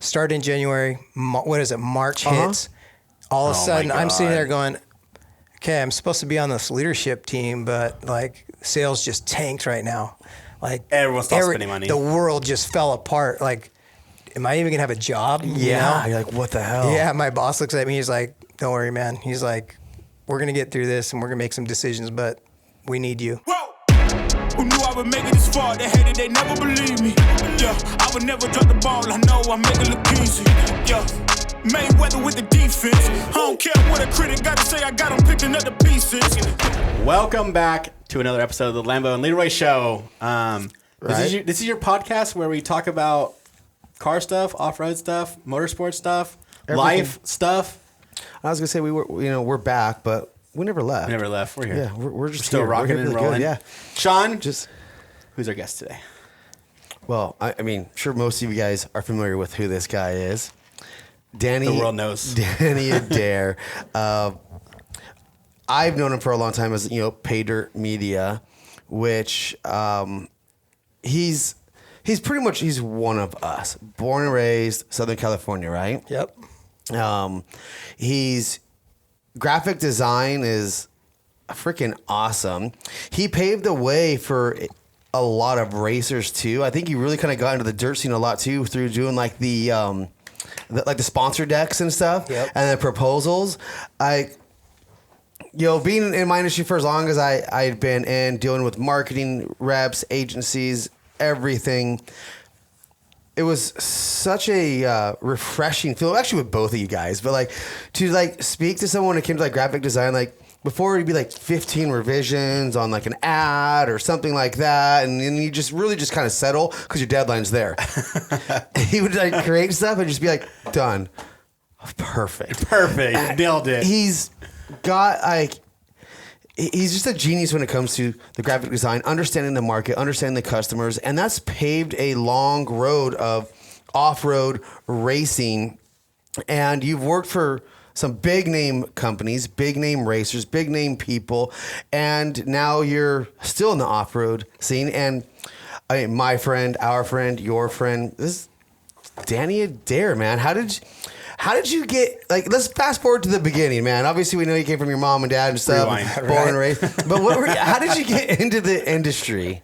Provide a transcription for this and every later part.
started in January. March hits. All of a sudden, I'm sitting there going, okay, I'm supposed to be on this leadership team, but like sales just tanked right now. Like everyone stopped spending money. The world just fell apart. Like, am I even gonna have a job? Yeah. You're like, what the hell? Yeah. My boss looks at me. He's like, don't worry, man. He's like, we're gonna get through this and we're gonna make some decisions, but we need you. Whoa. Who knew I would make it this far? They hated, they never believe me. Yeah, I would never drop the ball. I know I make it look easy. Yeah, Mayweather with the defense. I don't care what a critic got to say. I got them picking up the pieces. Welcome back to another episode of the Lambo and Leroy Show. This is your podcast where we talk about car stuff, off-road stuff, motorsport stuff, life stuff. I was gonna say we're back, but we never left. We're here. Yeah, we're just still here. rocking and rolling. Good, yeah, Sean, who's our guest today? Well, I mean, sure most of you guys are familiar with who this guy is. Danny. The world knows. Danny Adair. I've known him for a long time as Pay Dirt Media, which he's pretty much one of us. Born and raised Southern California, right? Yep. He's graphic design is freaking awesome. He paved the way for a lot of racers too. I think he really kind of got into the dirt scene a lot too through doing like the sponsor decks and stuff. Yep. And the proposals. Being in my industry for as long as I'd been in, dealing with marketing reps, agencies, everything. It was such a refreshing feel, actually with both of you guys, but to speak to someone when it came to graphic design, before it'd be 15 revisions on an ad or something like that, and then you just really just kind of settle because your deadline's there. He would create stuff and just be done. Perfect. Nailed it. He's got he's just a genius when it comes to the graphic design, understanding the market, understanding the customers, and that's paved a long road of off-road racing. And you've worked for some big name companies, big name racers, big name people, and now you're still in the off-road scene. And my friend, our friend, your friend, this is Danny Adair, man. How did you get, let's fast forward to the beginning, man. Obviously, we know you came from your mom and dad and stuff, born and raised. But how did you get into the industry?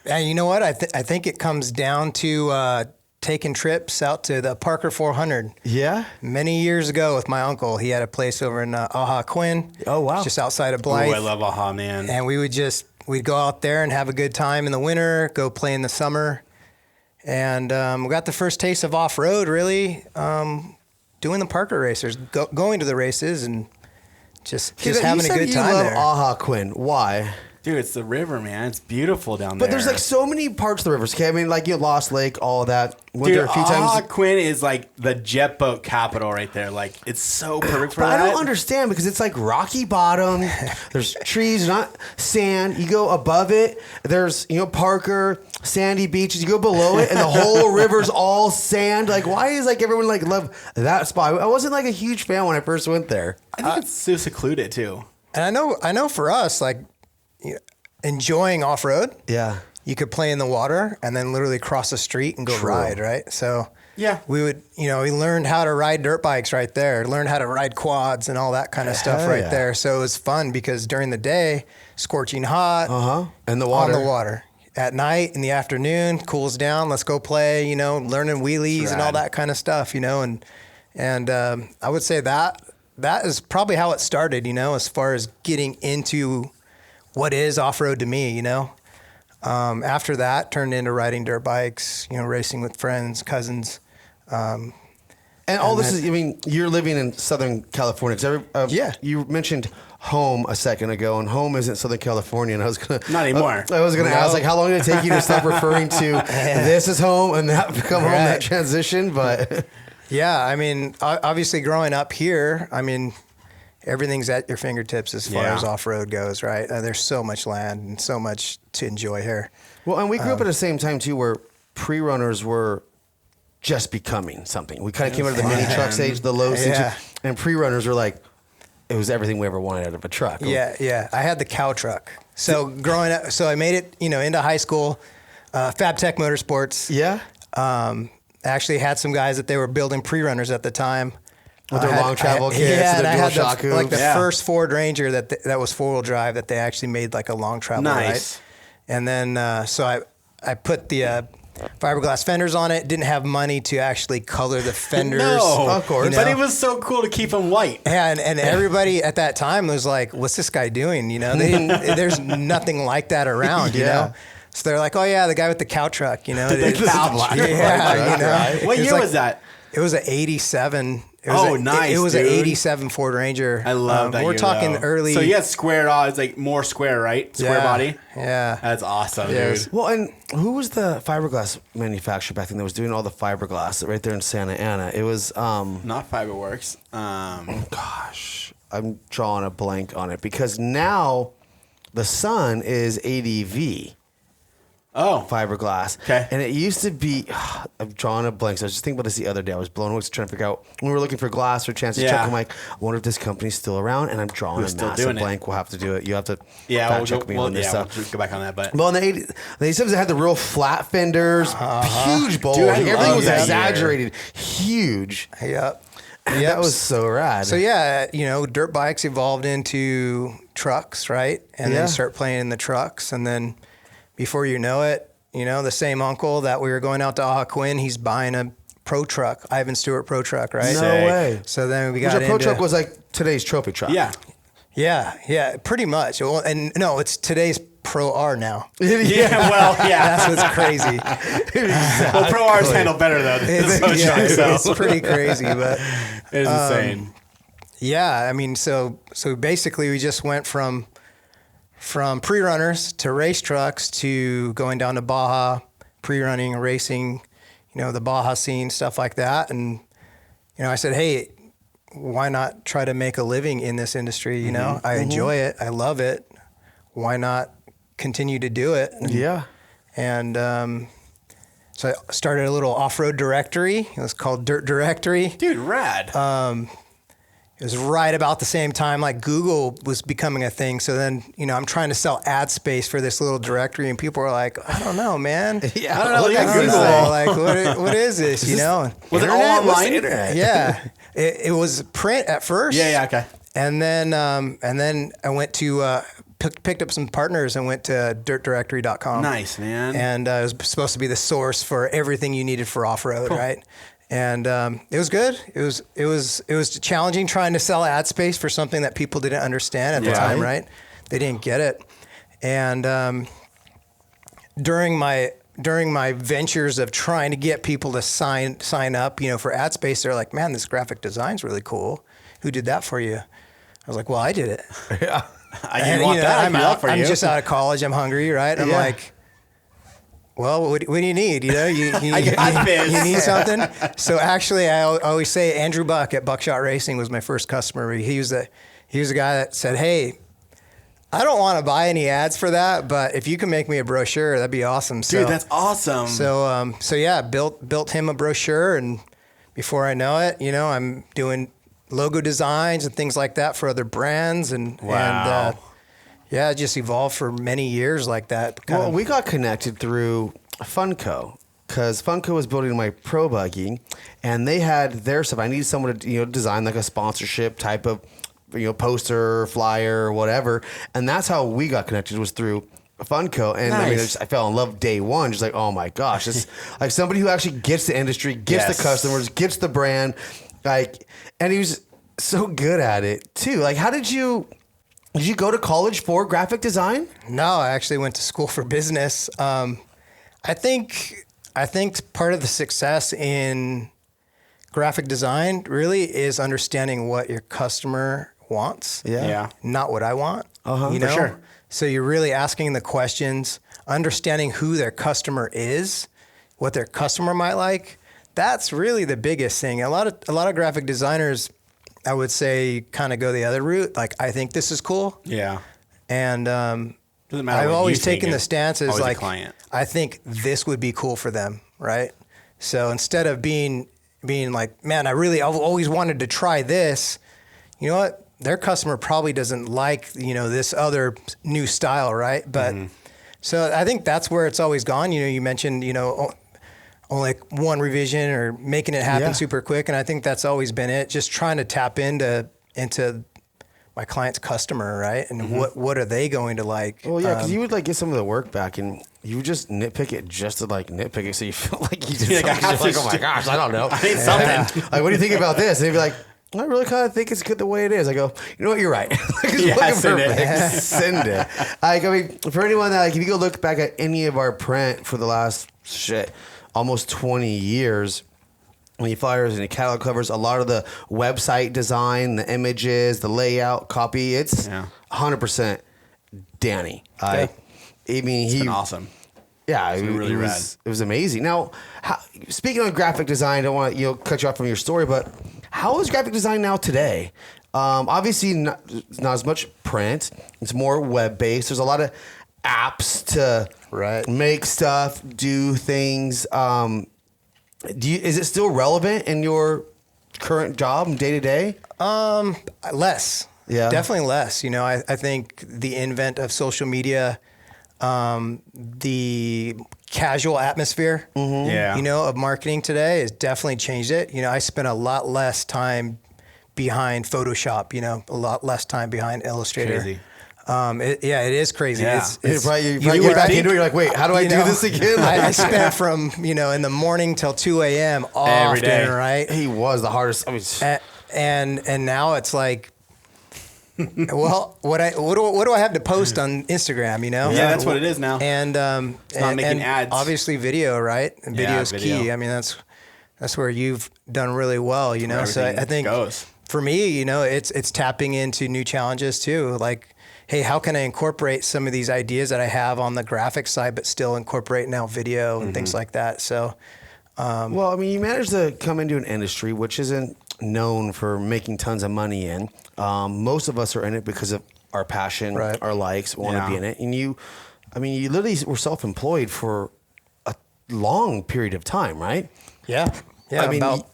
And you know what? I think it comes down to taking trips out to the Parker 400. Yeah? Many years ago with my uncle. He had a place over in Quinn. Oh, wow. Just outside of Blythe. Oh, I love Aha, man. And we'd go out there and have a good time in the winter, go play in the summer. And we got the first taste of off-road, really, doing the Parker racers, going to the races and just having a good time there. You love Quinn. Why? Dude, it's the river, man. It's beautiful down there. But there's so many parts of the rivers. Okay, I mean, Lost Lake, all of that. Went Dude, there a few times. Quinn is the jet boat capital right there. It's so perfect for that. I don't understand because it's rocky bottom. There's trees, not sand. You go above it. There's Parker, sandy beaches. You go below it, and the whole river's all sand. Why is everyone love that spot? I wasn't a huge fan when I first went there. I think it's so secluded too. And I know for us, enjoying off-road. Yeah. You could play in the water and then literally cross the street and go ride, right? So yeah, we would, we learned how to ride dirt bikes right there, learned how to ride quads and all that kind of stuff right there. So it was fun because during the day, scorching hot. And the water. On the water. At night, in the afternoon, cools down, let's go play, learning wheelies and all that kind of stuff, and I would say that is probably how it started, as far as getting into what is off-road to me, After that, turned into riding dirt bikes, racing with friends, cousins. And all this is, you're living in Southern California. Yeah. You mentioned home a second ago, and home isn't Southern California. And I was going to... Not anymore. I was going to ask, how long did it take you to stop referring to this is home and that become home, that transition? But... Yeah, obviously growing up here, everything's at your fingertips as far as off-road goes, right? There's so much land and so much to enjoy here. Well, and we grew up at the same time, too, where pre-runners were just becoming something. We kind of came out of the mini truck stage, the low stage, and pre-runners were it was everything we ever wanted out of a truck. Yeah. I had the cow truck. So growing up, I made it, into high school, Fab Tech Motorsports. Yeah. I actually had some guys that they were building pre-runners at the time. With their long travel kits, yeah, and and I their had dual shock hooves. the first Ford Ranger that was 4-wheel drive that they actually made like a long travel Nice. ride. And then so I put the fiberglass fenders on it. Didn't have money to actually color the fenders. No, Of course. you know? But it was so cool to keep them white. Yeah, and everybody at that time was like, "What's this guy doing?" You know, they didn't. There's nothing like that around. You know, so they're like, "Oh yeah, the guy with the cow truck." You know, yeah, you know. What year was that? It was an '87. Nice. It was an dude. '87 Ford Ranger. I love that. We're year, talking though. early. So you had squared on. It's like more square, right? Square body. Yeah. That's awesome, Yes. dude. Well, and who was the fiberglass manufacturer back then that was doing all the fiberglass right there in Santa Ana? It was Not Fiberworks. gosh, I'm drawing a blank on it because now the Sun is ADV Oh, fiberglass. Okay. And it used to be, I'm drawing a blank. So I was just thinking about this the other day. I was blown away trying to figure out, when we were looking for glass or chance to check, Yeah. I'm like, I wonder if this company's still around. And I'm drawing Who's a still massive doing it? blank. We'll have to do it. You have to yeah. fact check me on this We'll stuff. go back on that. But Well, in the 80s, they had the real flat fenders, huge bowls. Dude, I Everything love was that exaggerated, huge. Yep. And that was so rad. So yeah, you know, dirt bikes evolved into trucks, right? And Yeah. then start playing in the trucks, and then before you know it, you know, the same uncle that we were going out to Quinn, he's buying a pro truck, Ivan Stewart pro truck, right? No Sick. way. So then we Which got a pro into truck was like today's trophy truck. yeah, yeah, pretty much. Well, and no, it's today's Pro R now. yeah. Well, yeah. That's what's crazy. Well, Pro R's handle better though. Than the Pro truck, so. It's pretty crazy, but It's insane. yeah, I mean, so basically we just went from pre-runners to race trucks to going down to Baja, pre-running, racing, you know, the Baja scene, stuff like that. And, you know, I said, hey, why not try to make a living in this industry? You know, I enjoy it. I love it. Why not continue to do it? Yeah. And so I started a little off-road directory. It was called Dirt Directory. Dude, rad. It was right about the same time like Google was becoming a thing. So then, you know, I'm trying to sell ad space for this little directory, and people are like, I don't know, man. Yeah, I don't know. what Look at is Google. this? Like, what is this? You know? Was it all Internet? What's the online? internet? Yeah. It was print at first. Yeah. Okay. And then I went to picked up some partners and went to dirtdirectory.com. Nice, man. And it was supposed to be the source for everything you needed for off-road, right? And it was good. It was challenging trying to sell ad space for something that people didn't understand at the time, right? They didn't get it. And during my ventures of trying to get people to sign up, you know, for ad space, they're like, "Man, this graphic design's really cool. Who did that for you?" I was like, "Well, I did it." Yeah. I didn't want that. I I'm can do that out. for I'm you. just out of college. I'm hungry, right? I'm Yeah. like, well, what do you need? You know, you got this. you need something. So actually, I always say Andrew Buck at Buckshot Racing was my first customer. He was the guy that said, "Hey, I don't want to buy any ads for that, but if you can make me a brochure, that'd be awesome." So, Dude, that's awesome. so yeah, built him a brochure, and before I know it, you know, I'm doing logo designs and things like that for other brands, and yeah, it just evolved for many years like that. Well, we got connected through Funko because Funko was building my pro buggy, and they had their stuff. I needed someone to design like a sponsorship type of poster, flyer, whatever, and that's how we got connected was through Funko. And I mean, Nice. I fell in love day one. Just like, oh my gosh, it's like somebody who actually gets the industry, gets Yes. the customers, gets the brand, like, and he was so good at it too. Like, how did you? Did you go to college for graphic design? No, I actually went to school for business. I think part of the success in graphic design really is understanding what your customer wants. Yeah. Not what I want. You know? For sure. So you're really asking the questions, understanding who their customer is, what their customer might like. That's really the biggest thing. A lot of graphic designers, I would say, kind of go the other route. Like, I think this is cool. Yeah. And Doesn't matter I've what always you think, taken the it's stance as always the like, client. I think this would be cool for them, right? So instead of being like, man, I've always wanted to try this, you know what? Their customer probably doesn't like, this other new style, right? But so I think that's where it's always gone. You mentioned, only like one revision or making it happen super quick. And I think that's always been it. Just trying to tap into my client's customer, right? And what are they going to like? Well, yeah, because you would like get some of the work back, and you would just nitpick it just to like nitpick it, so you feel like you just like, oh my gosh, I don't know. I need something. Like, what do you think about this? And they'd be like, I really kind of think it's good the way it is. I go, you know what, you're right. Send it. Send it. I mean, for anyone that, like, if you go look back at any of our print for the last almost 20 years. When you flyers and the catalog covers, a lot of the website design, the images, the layout, copy, it's 100% Danny. I mean, It's been awesome. Yeah, It's been really rad. It was amazing. Now, speaking of graphic design, I don't want to cut you off from your story, but how is graphic design now today? Obviously, not as much print. It's more web based. There's a lot of apps to make stuff, do things. Is it still relevant in your current job, day to day? Less. Yeah. Definitely less. I think the invent of social media, the casual atmosphere, of marketing today has definitely changed it. I spent a lot less time behind Photoshop, a lot less time behind Illustrator. Crazy. It is crazy. Yeah. You get back into it, you're like, wait, how do I do this again? I spent from, in the morning till 2 a.m. Every day. Right? He was the hardest. I mean, and now it's like, well, what do I have to post on Instagram, Yeah, that's what it is now. And not making ads. Obviously video, right? And video is video. key. I mean, that's where you've done really well, So I think for me, it's tapping into new challenges too. Like, hey, how can I incorporate some of these ideas that I have on the graphic side, but still incorporate now video and things like that? So, well, I mean, you managed to come into an industry which isn't known for making tons of money in. Most of us are in it because of our passion, our likes, want to be in it. And you literally were self-employed for a long period of time, right? Yeah. I mean, about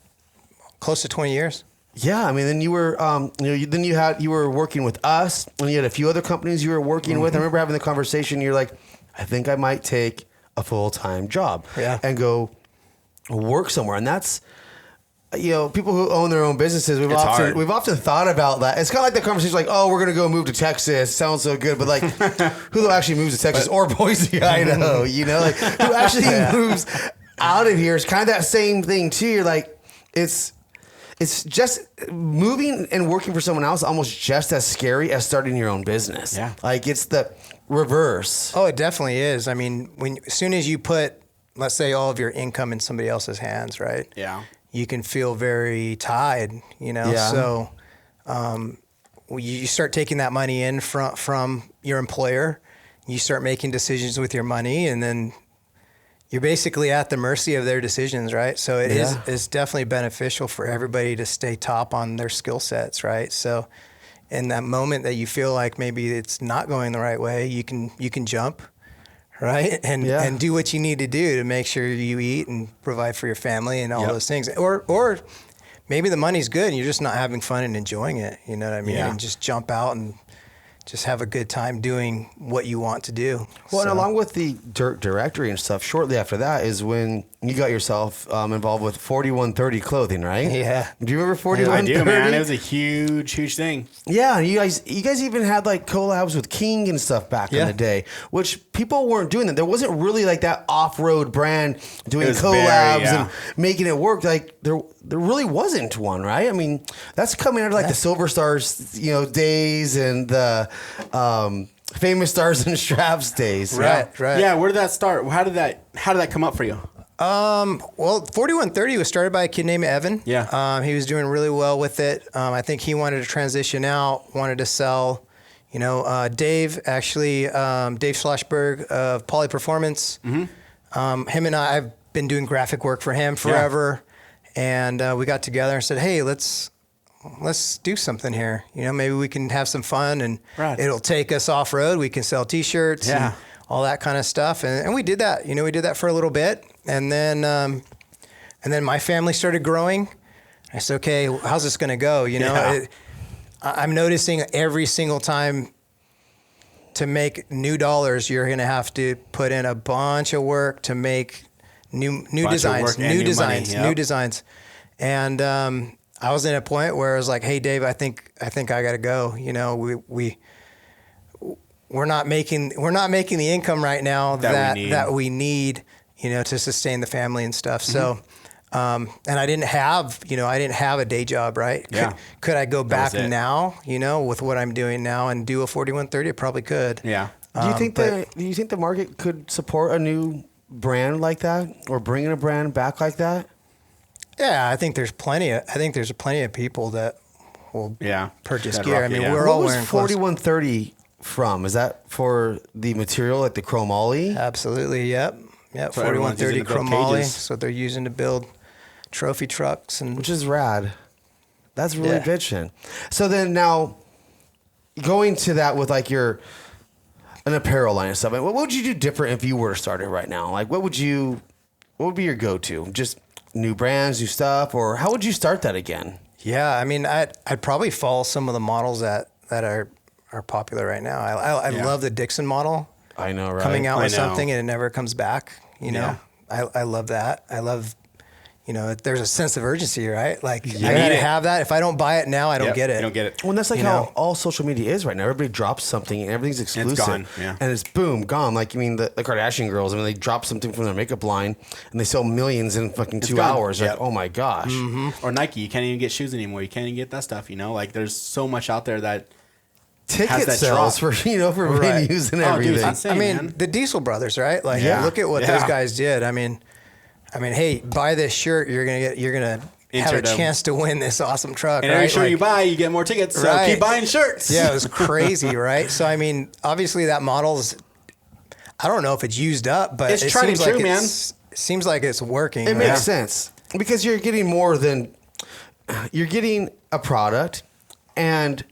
close to 20 years. Yeah, I mean, then you were, you were working with us, and you had a few other companies you were working with. I remember having the conversation. You're like, I think I might take a full-time job and go work somewhere. And that's, people who own their own businesses. We've often thought about that. It's kind of like the conversation, like, oh, we're gonna go move to Texas. Sounds so good, but like, who actually moves to Texas or Boise, Idaho? Like who actually moves out of here? It's kind of that same thing too. You're like, it's just moving and working for someone else almost just as scary as starting your own business. Yeah. Like it's the reverse. Oh, it definitely is. I mean, as soon as you put, let's say, all of your income in somebody else's hands, right? Yeah. You can feel very tied, Yeah. So you start taking that money in from your employer. You start making decisions with your money, and then you're basically at the mercy of their decisions, right? So it's definitely beneficial for everybody to stay top on their skill sets, right? So in that moment that you feel like maybe it's not going the right way, you can jump, right? And do what you need to do to make sure you eat and provide for your family and all those things. Or maybe the money's good and you're just not having fun and enjoying it, you know what I mean? Yeah. And just jump out and just have a good time doing what you want to do. Well, and along with the Dirt Directory and stuff, shortly after that is when you got yourself involved with 4130 Clothing, right? Yeah. Do you remember 4130? I do, man. It was a huge thing. Yeah, and you guys even had like collabs with King and stuff back in the day, which people weren't doing that. There wasn't really like that off-road brand doing collabs and making it work. Like there really wasn't one, right? I mean, that's coming out of like the Silver Stars, days and the Famous Stars and Straps days. Right. Yeah, where did that start? How did that come up for you? Well, 4130 was started by a kid named Evan. Yeah. He was doing really well with it. I think he wanted to transition out, wanted to sell. Dave Schlashberg of Poly Performance. Mm-hmm. Him and I've been doing graphic work for him forever. Yeah. And we got together and said, hey, let's do something here. Maybe we can have some fun and it'll take us off road. We can sell T-shirts and all that kind of stuff. And we did that. We did that for a little bit. And then my family started growing. I said, okay, how's this going to go? I'm noticing every single time to make new dollars, you're going to have to put in a bunch of work to make new Bunch of designs, work new and new designs, money, yep. new designs. And I was in a point where I was like, "Hey, Dave, I think I got to go. You know, we're not making the income right now that we need, you know, to sustain the family and stuff." So, and I didn't have a day job, right? Yeah. Could I go back it. now, you know, with what I'm doing now and do a 4130? I probably could. Yeah. Do you think the market could support a new brand like that, or bringing a brand back like that? Yeah, I think there's plenty of people that will purchase That gear. rock I it, mean, yeah. we're What all was wearing clothes. 4130 from? Is that for the material, like the chromoly? Absolutely, yep. Yep, So everyone's 4130 using to build chromoly. cages. So they're using to build trophy trucks and Which is rad. That's really Yeah. bitchin'. So then now, going to that with like an apparel line and stuff, what would you do different if you were to start it right now? Like, what would be your go-to? Just new brands, new stuff, or how would you start that again? yeah, I mean, I'd probably follow some of the models that are popular right now. I love the Dixon model I know, right? coming out I with know. something and it never comes back. You know, I love that. I love, you know, there's a sense of urgency, right? Like I need gotta it. have that. If I don't buy it now, I don't Yep, get it. You don't get it. Well, and that's like You how know? all social media is right now. Everybody drops something and everything's exclusive. gone, yeah. And it's boom, gone. Like, I mean, the Kardashian girls, I mean, they drop something from their makeup line and they sell millions in fucking 2 gone. hours. Yep. Like, oh my gosh. Or Nike, you can't even get shoes anymore. You can't even get that stuff. You know, like there's so much out there that Ticket Has that sales drop. for Right. menus and Oh, dude, everything. it's insane. I mean, man. the Diesel brothers, right? Like, Yeah. look at what Yeah. those guys did. I mean, hey, buy this shirt. You're gonna have a Entered them. chance to win this awesome truck. And right? every shirt Like, you buy, you get more tickets. So Right. keep buying shirts. yeah, it was crazy, right? So I mean, obviously that model's, I don't know if it's used up, but It's it tried and seems like true, man. it seems like it's working. It right? makes sense because you're getting more than you're getting a product and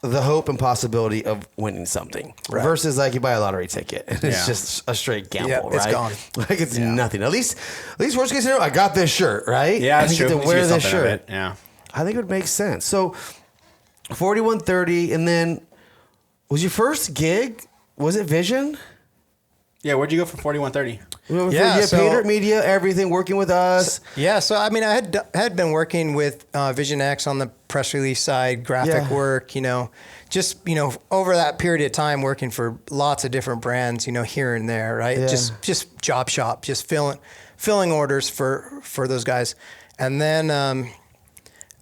the hope and possibility of winning something Right. versus like you buy a lottery ticket and it's Yeah. just a straight gamble, Yeah, right? it's gone. Like it's nothing. At least worst case scenario, I got this shirt, right? Yeah, and it's you true. get to You wear get this something of shirt. it. Yeah. I think it would make sense. So 4130, and then was your first gig? Was it Vision? Yeah, where'd you go for 4130? Yeah, yeah, so- Patriot Media, everything working with us. Yeah, so I mean, I had been working with Vision X on the press release side, graphic Yeah. work, you know, just over that period of time, working for lots of different brands, you know, here and there, right? Yeah. Just job shop, just filling orders for those guys, and then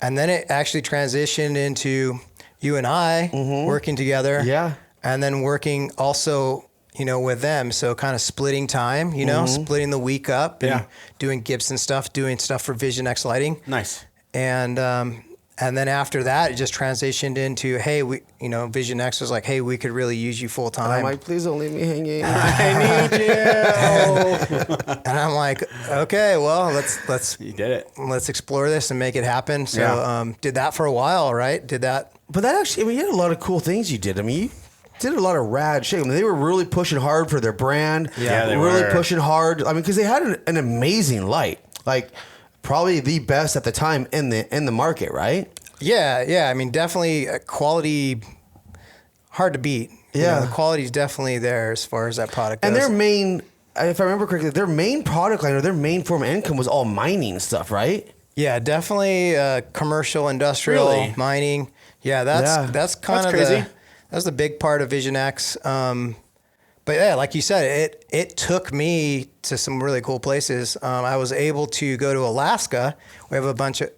it actually transitioned into you and I working together, Yeah. and then working also, you know, with them. So kind of splitting time, you know, splitting the week up and Yeah. doing Gibson stuff, doing stuff for Vision X Lighting. Nice. And then after that, it just transitioned into, hey, Vision X was like, hey, we could really use you full I'm time. like, please don't leave me hanging. I need you. And I'm like, okay, well, let's You did it. explore this and make it happen. So Yeah. did that for a while, right? Did that. But that actually, I mean, you had a lot of cool things you did. I mean, you did a lot of rad shit. I mean, they were really pushing hard for their brand. Yeah, they really were. pushing hard. I mean, because they had an amazing light, like probably the best at the time in the market, right? Yeah. I mean, definitely quality, hard to beat. You Yeah. know, the quality's definitely there as far as that product And goes. their main, if I remember correctly, their main product line or their main form of income was all mining stuff, right? Yeah, definitely commercial, industrial, Really? mining. Yeah, that's kind That's of crazy. That's the big part of Vision X. But yeah, like you said, it took me to some really cool places. I was able to go to Alaska. We have a bunch of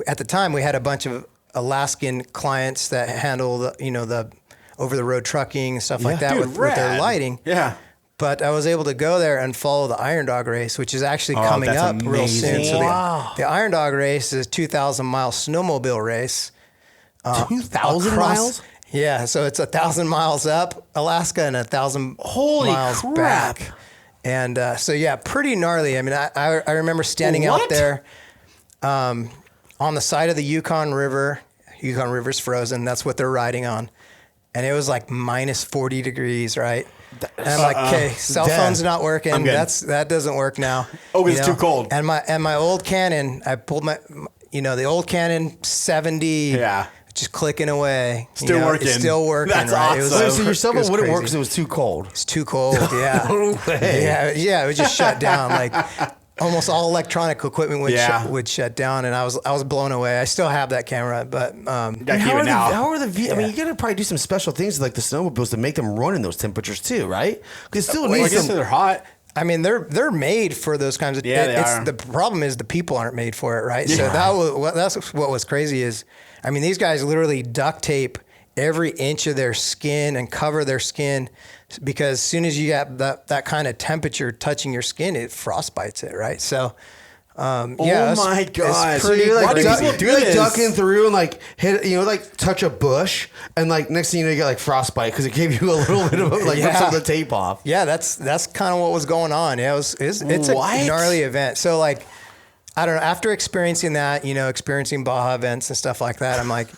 at the time we had a bunch of Alaskan clients that handle the over the road trucking and stuff like that Dude, with their rad. lighting. Yeah. But I was able to go there and follow the Iron Dog race, which is actually coming that's up real soon. amazing. So Wow. the Iron Dog race is a 2,000-mile snowmobile race. 2,000 across- miles? Yeah, so it's 1,000 miles up Alaska and 1,000 Holy miles crap. back. And so yeah, pretty gnarly. I mean, I remember standing out What? there on the side of the Yukon River. Yukon River's frozen. That's what they're riding on. And it was like minus 40 degrees, right? And I'm like, okay, cell Dead. phone's not working. I'm good. That doesn't work now. Oh, it's You too cold. And my old Canon, I pulled the old Canon 70. Yeah. Just clicking away. Still working. It's still working. That's right? awesome. So your cell it was phone wouldn't work crazy. because it was too cold. It's too cold. Yeah. No way. Yeah. It was just shut down. Like, almost all electronic equipment would shut down, and I was blown away. I still have that camera, but how are the I mean, you gotta probably do some special things like the snowmobiles to make them run in those temperatures too, right? Because still I guess they're hot. I mean, they're made for those kinds of. Yeah, they are. The problem is the people aren't made for it, right? Yeah. So that's what was crazy is, I mean, these guys literally duct tape every inch of their skin and cover their skin, because as soon as you got that kind of temperature touching your skin, it frostbites it, right? So. My God! So you're like, this? ducking through and like hit, like touch a bush, and like next thing you know, you get like frostbite because it gave you a little bit of like ripped some of the tape off. Yeah, that's kind of what was going on. Yeah, it's a gnarly event. So like, I don't know. After experiencing that, experiencing Baja events and stuff like that, I'm like,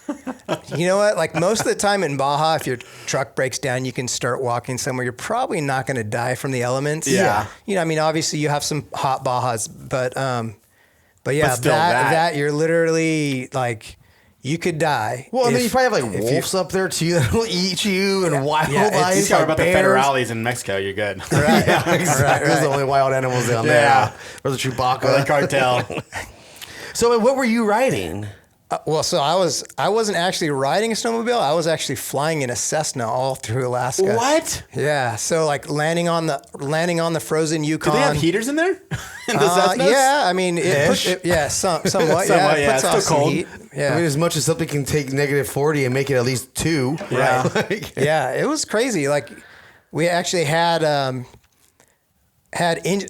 you know what? Like most of the time in Baja, if your truck breaks down, you can start walking somewhere. You're probably not going to die from the elements. Yeah. I mean, obviously you have some hot Bajas, but yeah, but that you're literally like, you could die. Well, and then you probably have like wolves up there too that'll eat you, and wildlife. You talk about the federales in Mexico, you're good. Right. Yeah, exactly. Those are the only wild animals down there. Or the Chewbacca. Or the cartel. So what were you riding? So I wasn't actually riding a snowmobile. I was actually flying in a Cessna all through Alaska. What? Yeah. So like landing on the frozen Yukon. Do they have heaters in there? In the Cessnas? Yeah. I mean, somewhat. Yeah, it puts off some heat. Yeah. I mean, as much as something can take -40 and make it at least 2. Yeah. Right. Yeah. It was crazy. Like we actually had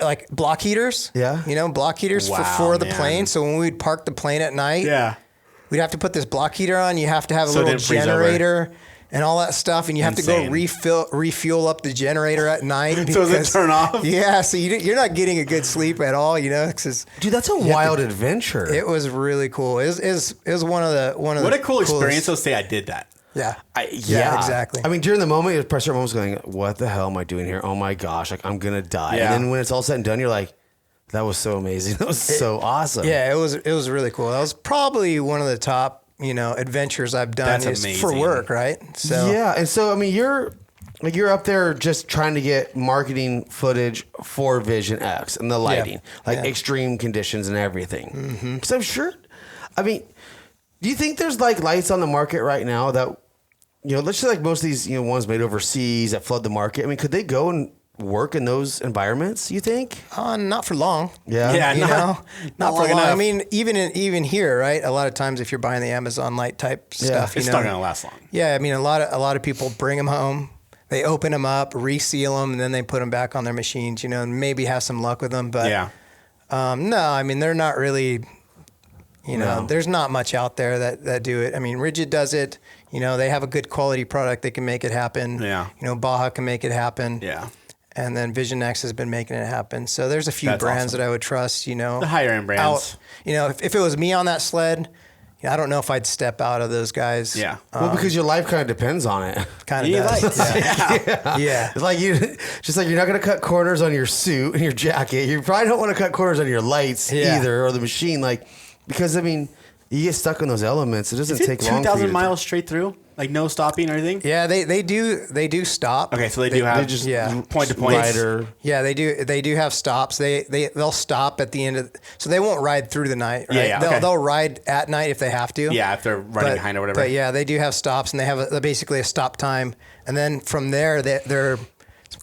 like block heaters. Yeah. Block heaters for the plane. So when we'd park the plane at night. Yeah. We'd have to put this block heater on. You have to have a little generator and all that stuff, and you have to go refuel up the generator at night. So does it turn off? Yeah, so you're not getting a good sleep at all, Dude, that's a wild adventure. It was really cool. It was one of the What a cool experience to say I did that. Yeah. Yeah, exactly. I mean, during the moment, your pressure moment was going, what the hell am I doing here? Oh my gosh, like I'm gonna die. Yeah. And then when it's all said and done, you're like, that was so amazing. That was so awesome. Yeah, it was really cool. That was probably one of the top, adventures I've done for work, right? So yeah, and so I mean, you're up there just trying to get marketing footage for Vision X and the lighting, extreme conditions and everything. Because I'm sure, I mean, do you think there's like lights on the market right now that, let's say like most of these ones made overseas that flood the market? I mean, could they go and work in those environments, you think? Not for long. Yeah. Not for long. I mean, even here, right? A lot of times if you're buying the Amazon Light type stuff, it's not going to last long. Yeah, I mean, a lot of people bring them home, they open them up, reseal them, and then they put them back on their machines, and maybe have some luck with them. But no, I mean, they're not really, there's not much out there that do it. I mean, Rigid does it. They have a good quality product. They can make it happen. Yeah. Baja can make it happen. Yeah. And then Vision X has been making it happen. So there's a few brands that I would trust, The higher end brands. If it was me on that sled, I don't know if I'd step out of those guys. Yeah. Well, because your life kind of depends on it. Kind of does. Yeah. It's like you're not going to cut corners on your suit and your jacket. You probably don't want to cut corners on your lights either, or the machine. Because, I mean, you get stuck in those elements. It doesn't take long. 2,000 miles straight through? Like no stopping or anything? Yeah, they do stop. Okay, so they have just point to point. Rider. Yeah, they do have stops. They'll stop at the end of, so they won't ride through the night, right? Yeah, They'll ride at night if they have to. Yeah, if they're running behind or whatever. But yeah, they do have stops, and they have basically a stop time, and then from there they're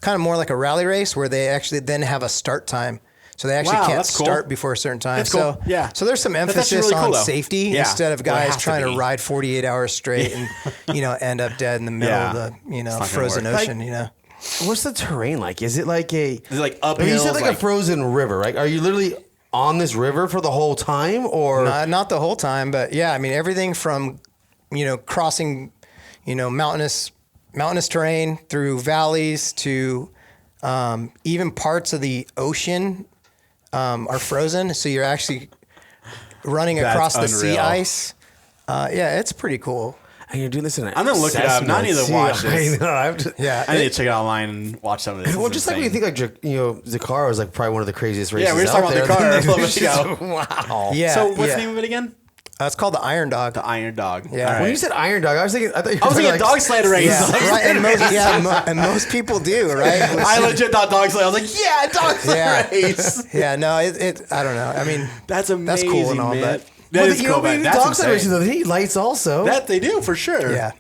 kind of more like a rally race where they actually then have a start time. So they actually can't start before a certain time. That's cool. So there's some emphasis on safety instead of guys trying to ride 48 hours straight and end up dead in the middle of the frozen ocean. What's the terrain like? Is it like uphill? You said like a frozen river, right? Are you literally on this river for the whole time, or not the whole time? But yeah, I mean everything from crossing mountainous terrain through valleys to even parts of the ocean. Are frozen, so you're actually running across the sea ice. It's pretty cool. And you're doing this in I'm gonna look it up. Not need to watch this. I need to check it online and watch some of this. Well, just like when you think Dakar was like probably one of the craziest races. Yeah, we were talking about Dakar. Wow. Yeah. So what's the name of it again? It's called the Iron Dog. The Iron Dog. Yeah. All right. When you said Iron Dog, I was thinking I was thinking like, dog sled race. Yeah, right. And most people do, right? I legit thought dog sled. I was like, yeah, dog sled race. Yeah, no, I don't know. I mean, That's amazing, that's cool and all, man. but That is you cool, know, man. maybe That's dog sled racing, insane. though, they need lights also. That they do, for sure. yeah.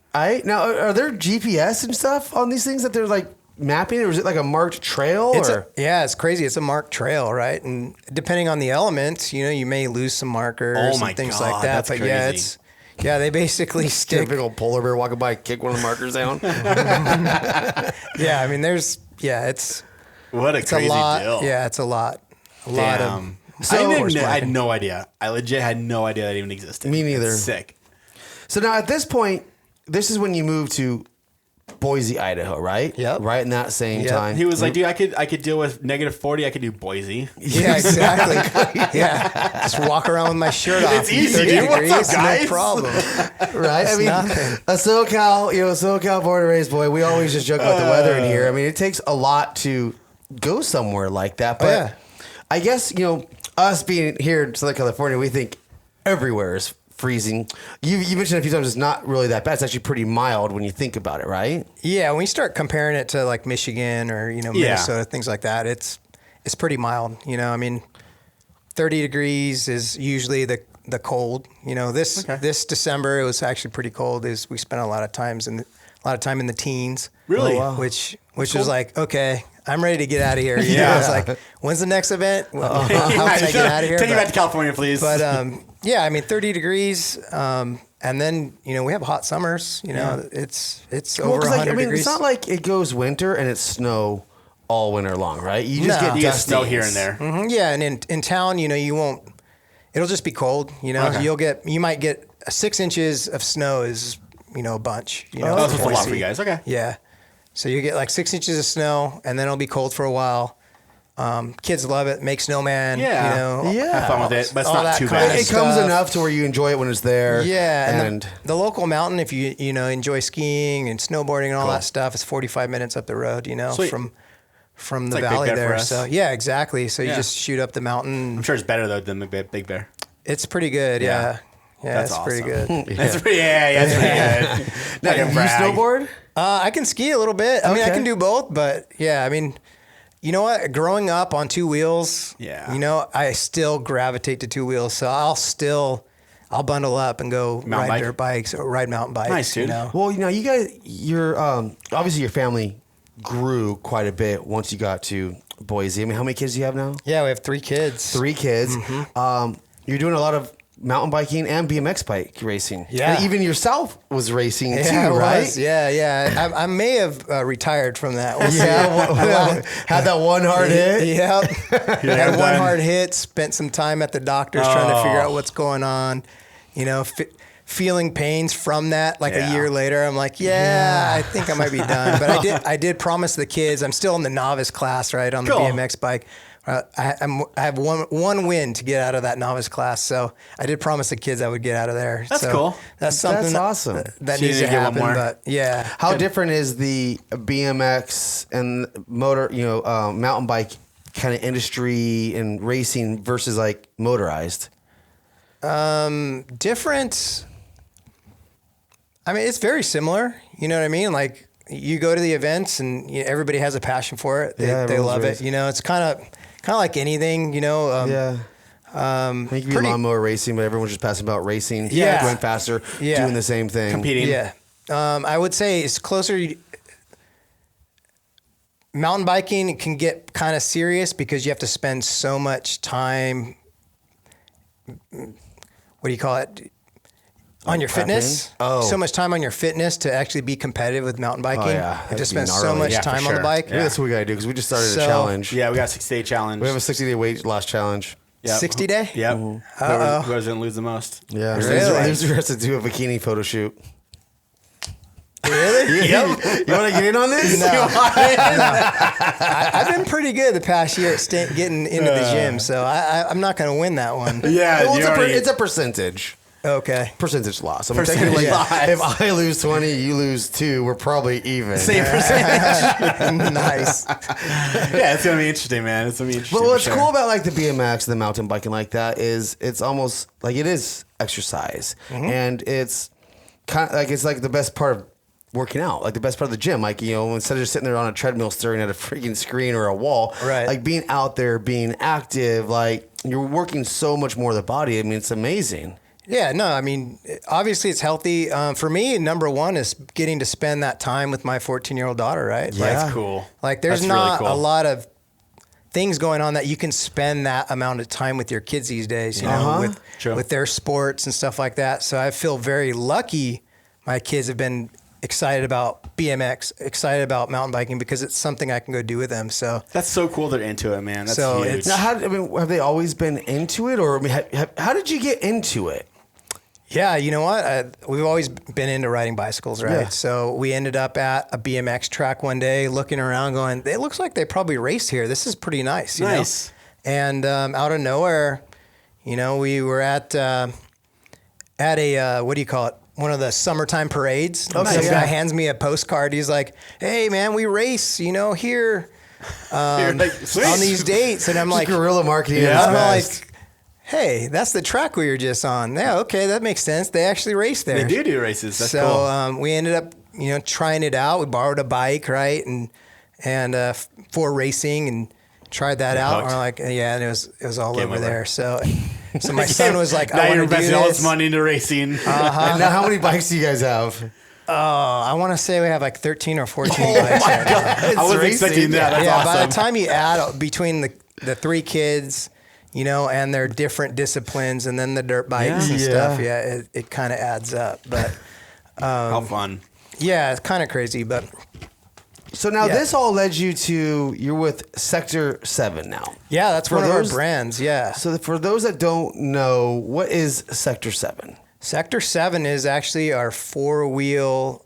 Now, are there GPS and stuff on these things that they're like mapping, or is it like a marked trail? It's crazy. It's a marked trail, right? And depending on the elements, you may lose some markers and things like that. That's but crazy. they basically a stick. big old polar bear walking by, kick one of the markers down. Yeah, I mean, it's What a crazy a lot. deal. Yeah, it's a lot. A Damn. lot of. I had no idea. I legit had no idea that even existed. Me neither. It's sick. So now at this point, this is when you move to Boise, Idaho, right? Yep. Right in that same Yep. time. He was like, dude, I could deal with -40. I could do Boise. Yeah, exactly. Yeah, just walk around with my shirt off. It's easy, 30 dude. What's up, degrees, guys? No problem. Right? I mean, nothing. a SoCal born and raised boy, we always just joke about the weather in here. I mean, it takes a lot to go somewhere like that. But yeah. I guess, us being here in Southern California, we think everywhere is freezing. You mentioned a few times it's not really that bad. It's actually pretty mild when you think about it, right? Yeah, when you start comparing it to like Michigan or Minnesota, things like that, it's pretty mild. I mean, 30 degrees is usually the cold. This December it was actually pretty cold. We spent a lot of time in the teens. Really? Oh, wow. Which was like, okay, I'm ready to get out of here. I was like, when's the next event? How can I get out of here? Take me back to California, please. But I mean, 30 degrees. And then, we have hot summers, it's over 100 degrees. It's not like it goes winter and it's snow all winter long, right? You just get you get dust snow here and there. Mm-hmm, yeah. And in town, you won't, it'll just be cold, Okay. you might get 6 inches of snow is, a bunch, That's what's a lot for see. you guys. Okay. Yeah. So you get like 6 inches of snow and then it'll be cold for a while. Kids love it. Make snowman. Have fun with it, but it's all not that too kind bad. of It comes stuff. enough to where you enjoy it when it's there. Yeah, and the local mountain, if you enjoy skiing and snowboarding and all that stuff, it's 45 minutes up the road. Sweet. From the like Big valley Bear for there. us. So yeah, exactly. So you just shoot up the mountain. I'm sure it's better though than the Big Bear. It's pretty good. Yeah, That's it's awesome. pretty good. That's pretty. That's pretty good. now, I can you brag. snowboard? I can ski a little bit. I mean, I Okay. can do both, but yeah, I mean. You know what? Growing up on 2 wheels, I still gravitate to 2 wheels. So I'll bundle up and go ride dirt bikes or ride mountain bikes. Nice, dude. Well, you guys, obviously your family grew quite a bit once you got to Boise. I mean, how many kids do you have now? Yeah, we have 3 kids. 3 kids. Mm-hmm. You're doing a lot of mountain biking and BMX bike racing. Yeah. And even yourself was racing too, I right? was. Yeah. I may have retired from that. We'll see. Had that one hard hit. Yep. Had one done. hard hit. Spent some time at the doctors trying to figure out what's going on. Feeling pains from that. Like a year later, I'm like, I think I might be done. But I did promise the kids. I'm still in the novice class, right, on the BMX bike. I have one win to get out of that novice class, so I did promise the kids I would get out of there. That's so cool. That's something. That's awesome. That So you needs need to to get one happen. more? But yeah, How different is the BMX and motor, mountain bike kind of industry and racing versus like motorized? Different. I mean, it's very similar. You know what I mean? Like you go to the events and everybody has a passion for it. They everyone's love it. racing. It's kind of like anything. I think you be pretty- lawnmower racing, but everyone's just passing about racing, Yeah. going faster, Yeah. doing the same thing. Competing. Yeah. I would say it's closer. Mountain biking can get kind of serious because you have to spend so much time. What do you call it? On your prepping? fitness. Oh. So much time on your fitness to actually be competitive with mountain biking. yeah. You have That'd to be spend so gnarly. much Yeah, for time on the sure. bike. Maybe that's what we got to do because we just started a So- challenge. Yeah, we got a 6-day challenge. We have a 60-day weight loss challenge. Yep. 60 day? Yep. Whoever's going to lose the most. Yeah. Really? Loser has to do a bikini photo shoot. Really? You want to get in on this? No. I've been pretty good the past year at getting into the gym, so I'm not going to win that one. Yeah, Well, you already- it's a percentage. Okay. Percentage loss. I mean, Percentage technically, loss. if I lose 20, you lose 2, we're probably even. Same percentage. Nice. Yeah, it's going to be interesting, man. It's going to be interesting. But what's for sure. cool about like the BMX, the mountain biking like that is it's almost like it is exercise, and it's kind of like it's like the best part of working out, like the best part of the gym. Like, you know, instead of just sitting there on a treadmill staring at a freaking screen or a wall, right? Like being out there, being active, like you're working so much more of the body. I mean, it's amazing. Yeah, no, I mean, obviously it's healthy. For me, number one is getting to spend that time with my 14-year-old daughter, right? Yeah. That's cool. Like there's That's not really cool. a lot of things going on that you can spend that amount of time with your kids these days, you know, with their sports and stuff like that. So I feel very lucky my kids have been excited about BMX, excited about mountain biking because it's something I can go do with them. So that's so cool they're into it, man. That's So huge. Now, have they always been into it, or I mean, how did you get into it? yeah, you know what? We've always been into riding bicycles, right? Yeah. So we ended up at a BMX track one day, looking around, going, "It looks like they probably race here. This is pretty nice." You know? And out of nowhere, you know, we were at a what do you call it? One of the summertime parades. Okay, Some yeah. guy hands me a postcard. He's like, "Hey, man, we race, you know, here You're like, sweet. on these dates," and I'm Just like, guerrilla marketing. Yeah. is I'm best. like, hey, that's the track we were just on. Yeah, okay, that makes sense. They actually race there. They do races. That's so cool. we ended up, you know, trying it out. We borrowed a bike, right, and for racing, and tried that out. hooked. And we're like, yeah, and it was all Game over over. there. So my son was like, now I you're want to do investing all this this. money into racing. And now, how many bikes do you guys have? I want to say we have like 13 or 14 bikes right now. I wasn't racing. expecting that. That's yeah, awesome. by the time you add between the three kids, you know, and their different disciplines, and then the dirt bikes and Yeah. stuff, it kind of adds up. But How fun. yeah, it's kind of crazy. But So now Yeah. this all led you to you're with Sector 7 now. yeah, that's For one of our those- brands. Yeah. So for those that don't know, what is Sector 7? Sector 7 is actually our four-wheel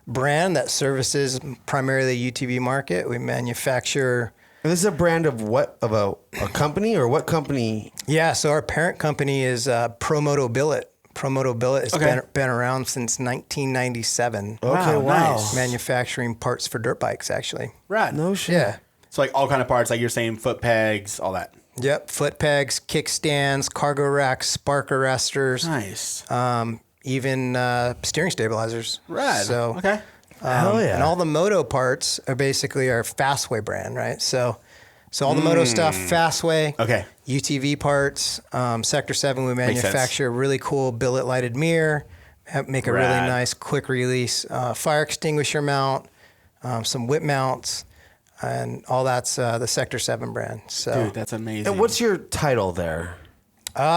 brand that services primarily the UTV market. We manufacture. And this is a brand of what? Of a company, or what company? Yeah, so our parent company is Promoto Billet. Promoto Billet has Okay. been around since 1997. Okay, wow. Nice. Manufacturing parts for dirt bikes, actually. Rad. No shit. Yeah. So like all kind of parts, like you're saying, foot pegs, all that. Yep. Foot pegs, kickstands, cargo racks, spark arresters, Nice. even steering stabilizers. Rad. So Okay. Hell yeah. And all the moto parts are basically our Fastway brand, right? So all the moto stuff, Fastway. Okay. UTV parts, Sector 7, we Makes sense. manufacture a really cool billet lighted mirror, make a really Rad. nice quick release fire extinguisher mount, some whip mounts, and all that's the Sector 7 brand. So Dude, that's amazing. And what's your title there?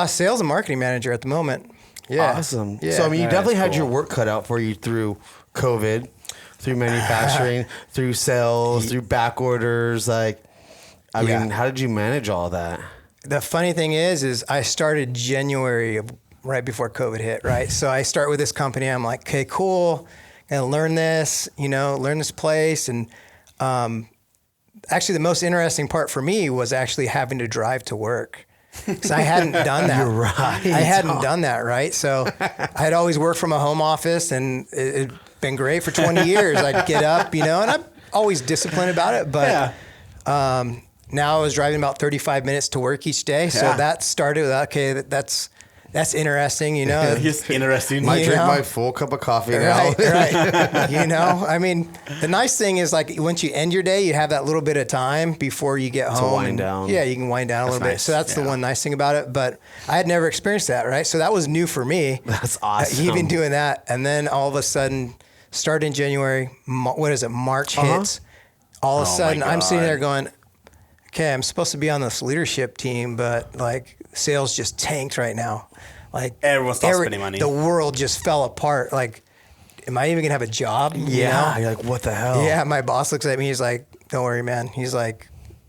sales and marketing manager at the moment. Yeah. Awesome. Yeah. So I mean, you That definitely is had cool. your work cut out for you through COVID, through manufacturing, through sales, through back orders. Like, I Yeah. mean, how did you manage all that? The funny thing is I started January of right before COVID hit, right? So I start with this company. I'm like, okay, cool. Gonna learn this, you know, learn this place. And actually the most interesting part for me was actually having to drive to work. Because I hadn't done that. You're right. I hadn't done that, right? So I had always worked from a home office, and it'd been great for 20 years. I'd get up, you know, and I'm always disciplined about it. But now I was driving about 35 minutes to work each day. So Yeah. that started with, okay, that's interesting, you know. Just interesting. Might You drink know? my full cup of coffee now. Right, right. You know, I mean, the nice thing is like once you end your day, you have that little bit of time before you get home. wind and- down. Yeah, you can wind down a little bit. nice. So that's the Yeah. one nice thing about it. But I had never experienced that, right? So that was new for me. That's awesome. Even doing that. And then all of a sudden, starting January, March hits. All of a Oh, my sudden, I'm sitting God. there going, okay, I'm supposed to be on this leadership team, but like sales just tanked right now. Like Everyone stopped spending money. The world just fell apart. Like, am I even gonna have a job? You Yeah. know? You're like, what the hell? Yeah. My boss looks at me. He's like, "Don't worry, man." He's like,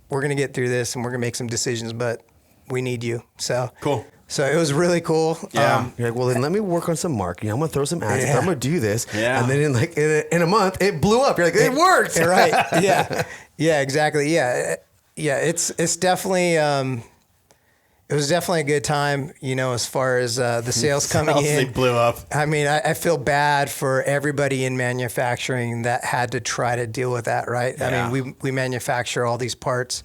"We're gonna get through this, and we're gonna make some decisions, but we need you." So Cool. So it was really cool. Yeah. You're like, well, then let me work on some marketing. I'm gonna throw some ads. Yeah. I'm gonna do this. Yeah. And then in a month, it blew up. You're like, it worked. Right. Yeah. Yeah. Exactly. Yeah. Yeah. It's definitely. It was definitely a good time, you know, as far as the sales coming They in. blew up. I mean, I feel bad for everybody in manufacturing that had to try to deal with that, right? Yeah. I mean, we manufacture all these parts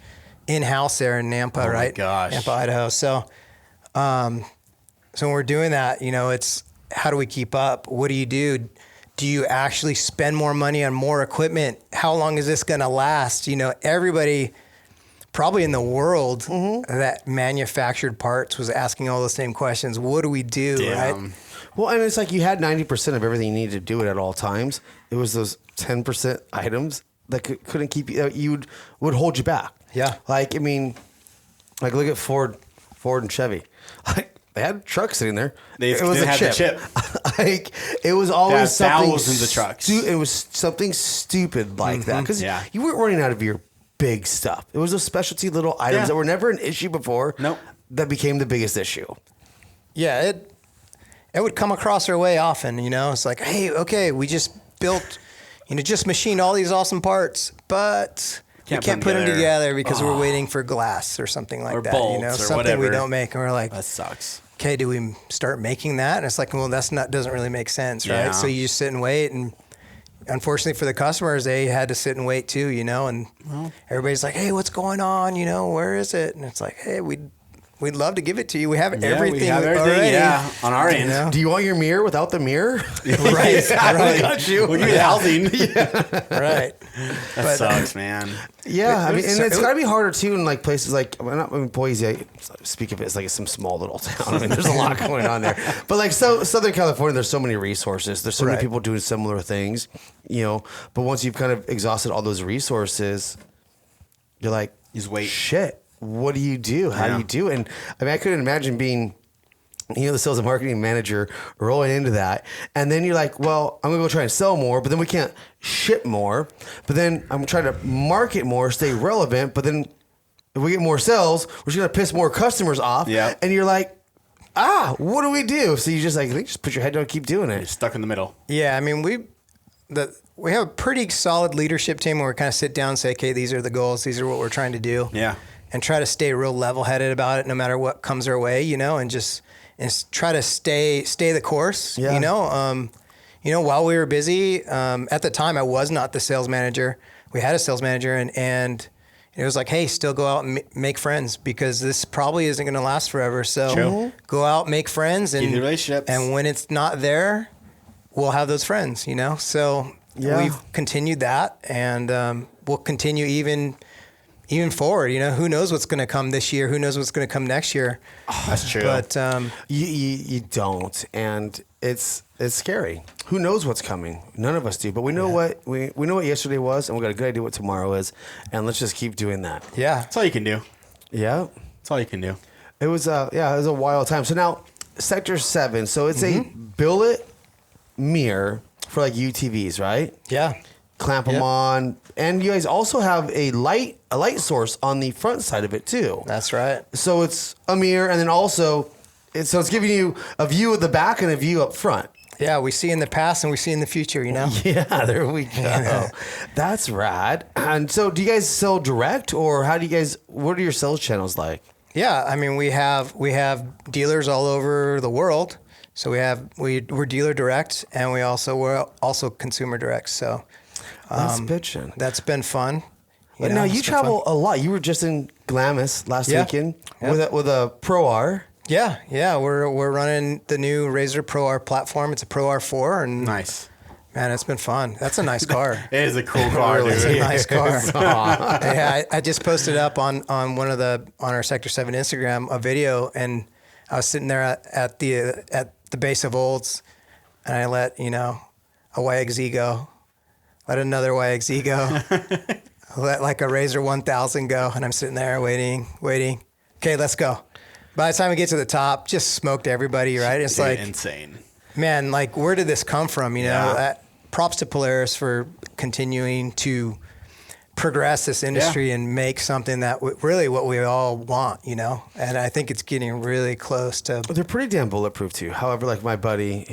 in-house there in Nampa, Oh my right? gosh. Nampa, Idaho. So So when we're doing that, it's how do we keep up? What do you do? Do you actually spend more money on more equipment? How long is this going to last? Everybody probably in the world that manufactured parts was asking all the same questions. What do we do? Damn. Right? Well, and it's like you had 90% of everything you needed to do it at all times. It was those 10% items that couldn't keep you, would hold you back. Yeah. Like, I mean, like look at Ford and Chevy. Like, they had trucks sitting there. They had the chip. Like, it was always something. Thousands of trucks. It was something stupid like that. Because you weren't running out of your big stuff. It was those specialty little items that were never an issue before. Nope. That became the biggest issue. Yeah, it would come across our way often, It's like, hey, okay, we just built, just machined all these awesome parts, but we can't put them together because we're waiting for glass or something like that. Bolts or something whatever. we don't make, and we're like, That sucks. okay, do we start making that? And it's like, well, doesn't really make sense, right? Yeah. So you just sit and wait, and unfortunately for the customers, they had to sit and wait too, and everybody's like, hey, what's going on? Where is it? And it's like, hey, we'd love to give it to you. We have everything. We have everything already. on our end. Do you want your mirror without the mirror? Right. I got you. We'll give you the housing. Right. That sucks, man. Yeah, I mean, and it's got to be harder too in like places like Boise. I speak of it as like some small little town. I mean, there's a lot going on there. But like Southern California, there's so many resources. There's so many people doing similar things, But once you've kind of exhausted all those resources, you're like, just wait. Shit. What do you do? How do you do it? And I mean, I couldn't imagine being, the sales and marketing manager rolling into that. And then you're like, well, I'm going to go try and sell more, but then we can't ship more. But then I'm trying to market more, stay relevant. But then if we get more sales, we're just going to piss more customers off. Yeah. And you're like, what do we do? So you just just put your head down and keep doing it. You're stuck in the middle. Yeah, I mean, we have a pretty solid leadership team where we kind of sit down and say, okay, these are the goals. These are what we're trying to do. Yeah. And try to stay real level-headed about it no matter what comes our way, and just try to stay the course, while we were busy. At the time, I was not the sales manager. We had a sales manager, and it was like, hey, still go out and make friends because this probably isn't going to last forever. So go out, make friends, and keep the relationships. And when it's not there, we'll have those friends, So we've continued that, and we'll continue even forward. Who knows what's going to come this year? Who knows what's going to come next year? That's true. But you don't, and it's scary. Who knows what's coming? None of us do, but we know what we know what yesterday was, and we got a good idea what tomorrow is, and let's just keep doing that. Yeah, that's all you can do. Yeah, that's all you can do. It was it was a wild time. So now Sector 7. So it's a billet mirror for like UTVs, right? Yeah. Clamp them on, and you guys also have a light source on the front side of it too. That's right. So it's a mirror, and then also it's giving you a view of the back and a view up front. Yeah, we see in the past and we see in the future. Yeah, there we go. That's rad. And so, do you guys sell direct, or how do you guys? What are your sales channels like? Yeah, I mean, we have dealers all over the world. So we're dealer direct, and we're also consumer direct. So. That's bitchin'. That's been fun. But now you travel a lot. You were just in Glamis last weekend with a Pro R. Yeah. We're running the new Razor Pro R platform. It's a Pro R4, and nice. Man, it's been fun. That's a nice car. It is a cool car. Dude. It's a nice car. Yeah, I just posted up on our Sector 7 Instagram a video, and I was sitting there at the base of Olds, and I let a YXZ go. Let another YXZ go. Let like a Razor 1000 go. And I'm sitting there waiting. Okay, let's go. By the time we get to the top, just smoked everybody, right? It's like insane. Man, like where did this come from? Props to Polaris for continuing to progress this industry and make something that really what we all want, And I think it's getting really close to. They're pretty damn bulletproof too. However, like my buddy,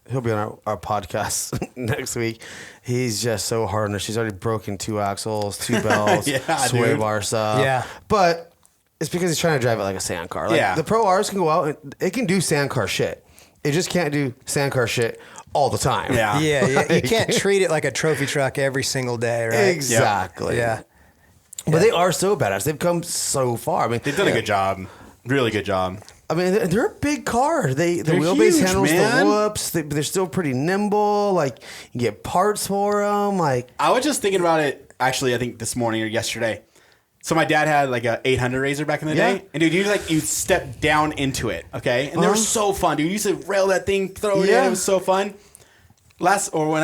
he'll be on our podcast next week. He's just so hard on her. She's already broken 2 axles, 2 belts, sway bar stuff. Yeah. But it's because he's trying to drive it like a sand car. Like the Pro Rs can go out and it can do sand car shit. It just can't do sand car shit all the time. Yeah. You can't treat it like a trophy truck every single day, right? Exactly. Yeah. But they are so badass. They've come so far. I mean, they've done a good job. Really good job. I mean, they're a big car. The They're wheelbase huge, handles man. the whoops. They're still pretty nimble. Like, you get parts for them. Like, I was just thinking about it, actually, I think this morning or yesterday. So my dad had like a 800 Razor back in the day. And dude, you step down into it, okay? And they were so fun, dude. You used to rail that thing, throw it in. It was so fun. When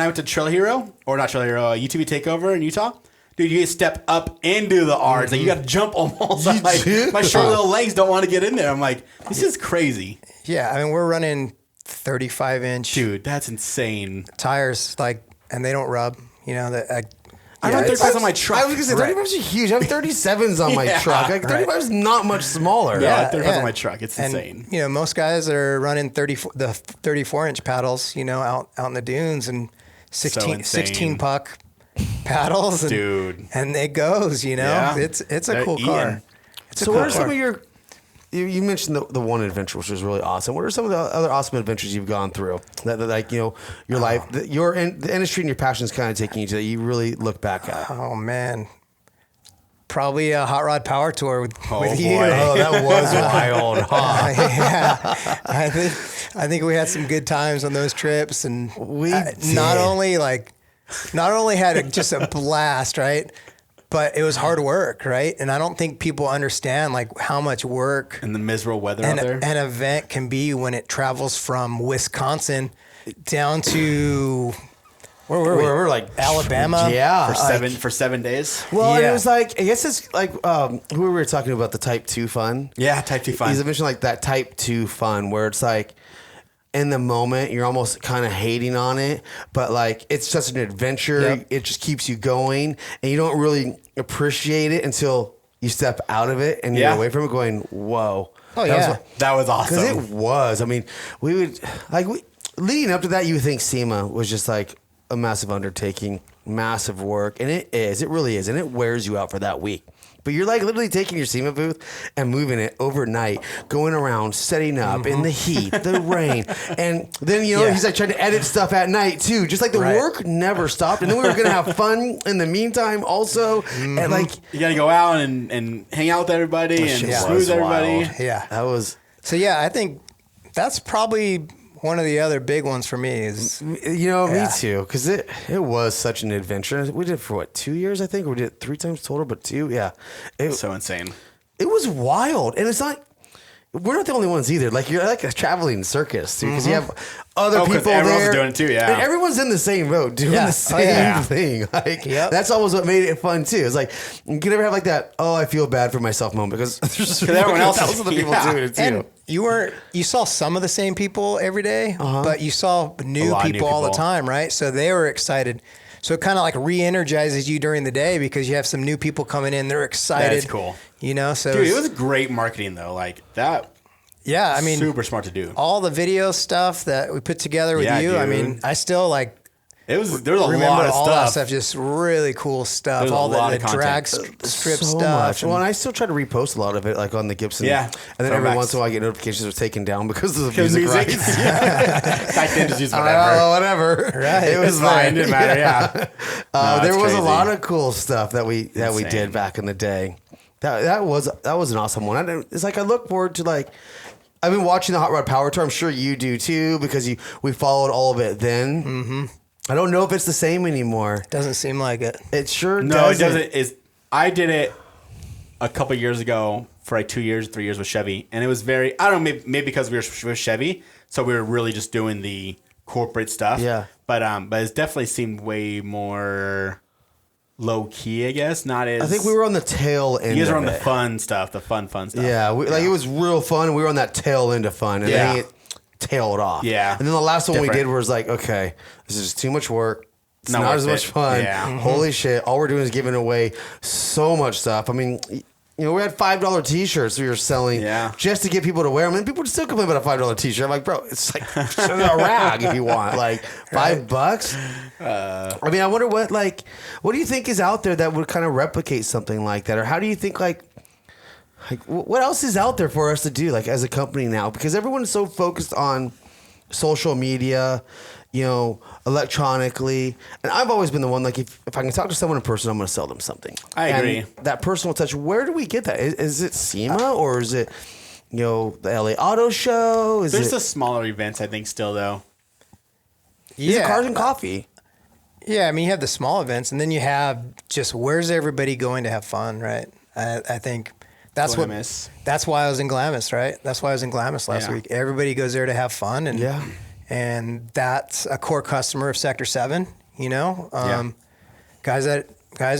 I went to Trail Hero, or not Trail Hero, UTV Takeover in Utah, dude, you step up into the R's. Like, you got to jump almost. My short little legs don't want to get in there. I'm like, this is crazy. Yeah, I mean, we're running 35-inch Dude, that's insane. tires, like, and they don't rub. You know that. I run 35s on my truck. I was going to say, 35s are huge. I have 37s on my truck. Like, 35 is not much smaller. Yeah, 35s on my truck. It's insane. You know, most guys are running 34-inch paddles, you know, out in the dunes, and 16 puck paddles. And, dude. And it goes, you know. Yeah. It's a cool car. So what are some of your... You mentioned the one adventure, which was really awesome. What are some of the other awesome adventures you've gone through that like, you know, your life, the industry and your passions kind of taking you to that you really look back at? Oh, man. Probably a hot rod power tour with you. Oh, that was wild. Huh? Yeah. I think we had some good times on those trips, and We not only had just a blast, right? But it was hard work, right? And I don't think people understand like how much work And the miserable weather out there. an event can be when it travels from Wisconsin down to where were we? We're like Alabama. Yeah. For 7 days. Well, and Yeah. it was like, I guess it's like, who we were talking about the Type 2 fun. Yeah, Type 2 fun. He's mentioned like that Type 2 fun where it's like, in the moment, you're almost kind of hating on it, but like it's such an adventure. Yep. It just keeps you going, and you don't really appreciate it until you step out of it and you're away from it, going, "Whoa!" Oh, yeah. That was awesome. Because it was. I mean, leading up to that, you would think SEMA was just like a massive undertaking, massive work, and it is. It really is, and it wears you out for that week. But you're like literally taking your SEMA booth and moving it overnight, going around, setting up in the heat, the rain. And then, you know, he's like trying to edit stuff at night too. Just like the work never stopped. And then we were going to have fun in the meantime also. And like, you got to go out and hang out with everybody and smooth everybody. Wild. Yeah. That was... So yeah, I think that's probably one of the other big ones for me is, you know, me too, because it was such an adventure. We did it for 2 years, I think. We did it 3 times total, but 2, yeah. So insane. It was wild, and it's not. We're not the only ones either. Like, you're like a traveling circus too, because you have other people there. Everyone's doing it too, yeah. And everyone's in the same boat doing the same thing. Like, that's always what made it fun too. It's like, you can never have like that, oh, I feel bad for myself moment, because everyone else thousands of people doing it too. and you saw some of the same people every day, but you saw new people all the time, right? So they were excited. So it kind of like re-energizes you during the day because you have some new people coming in. They're excited. That is cool. You know, so dude, it was great marketing though. Like that. Yeah, I mean, super smart to do. All the video stuff that we put together with you. Dude. I mean, I still like. There was a lot of all stuff. That stuff, just really cool stuff. There's all a the drag strip so stuff. Much. Well, and I still try to repost a lot of it, like on the Gibson. Yeah. And then every once in a while, I get notifications are taken down because of the music rights. Back then, just use whatever. Whatever. Right. It was fine. Didn't matter. Yeah. There was crazy. a lot of cool stuff that we did back in the day. That was an awesome one. It's like I look forward to like. I've been watching the Hot Rod Power Tour. I'm sure you do too, because we followed all of it then. Mm-hmm. I don't know if it's the same anymore. Doesn't seem like it. It sure doesn't. No, it doesn't. I did it a couple years ago for like 2 years, 3 years with Chevy, and it was very. I don't know, maybe because we were with Chevy, so we were really just doing the corporate stuff. Yeah. But it definitely seemed way more low key, I guess. Not as. I think we were on the tail end. You guys were of on the it. fun stuff, the fun stuff. Yeah, like it was real fun. We were on that tail end of fun, and then it tailed off. Yeah. And then the last one we did was like, okay, this is just too much work. It's not as much fun. Yeah. Holy shit! All we're doing is giving away so much stuff. I mean, you know, we had $5 T-shirts we were selling just to get people to wear them, and people would still complain about a $5 T-shirt. I'm like, bro, it's like a rag if you want, like $5. I mean, I wonder what do you think is out there that would kind of replicate something like that, or how do you think like what else is out there for us to do like as a company now? Because everyone is so focused on social media, you know, electronically. And I've always been the one, like, if I can talk to someone in person, I'm going to sell them something. I agree. And that personal touch, where do we get that? Is it SEMA or is it the LA Auto Show? There's the smaller events, I think, still though. Is it Cars and Coffee? Yeah, I mean, you have the small events, and then you have just where's everybody going to have fun, right? I think that's Glamis. That's why I was in Glamis, right? That's why I was in Glamis last week. Everybody goes there to have fun, and that's a core customer of Sector 7. Guys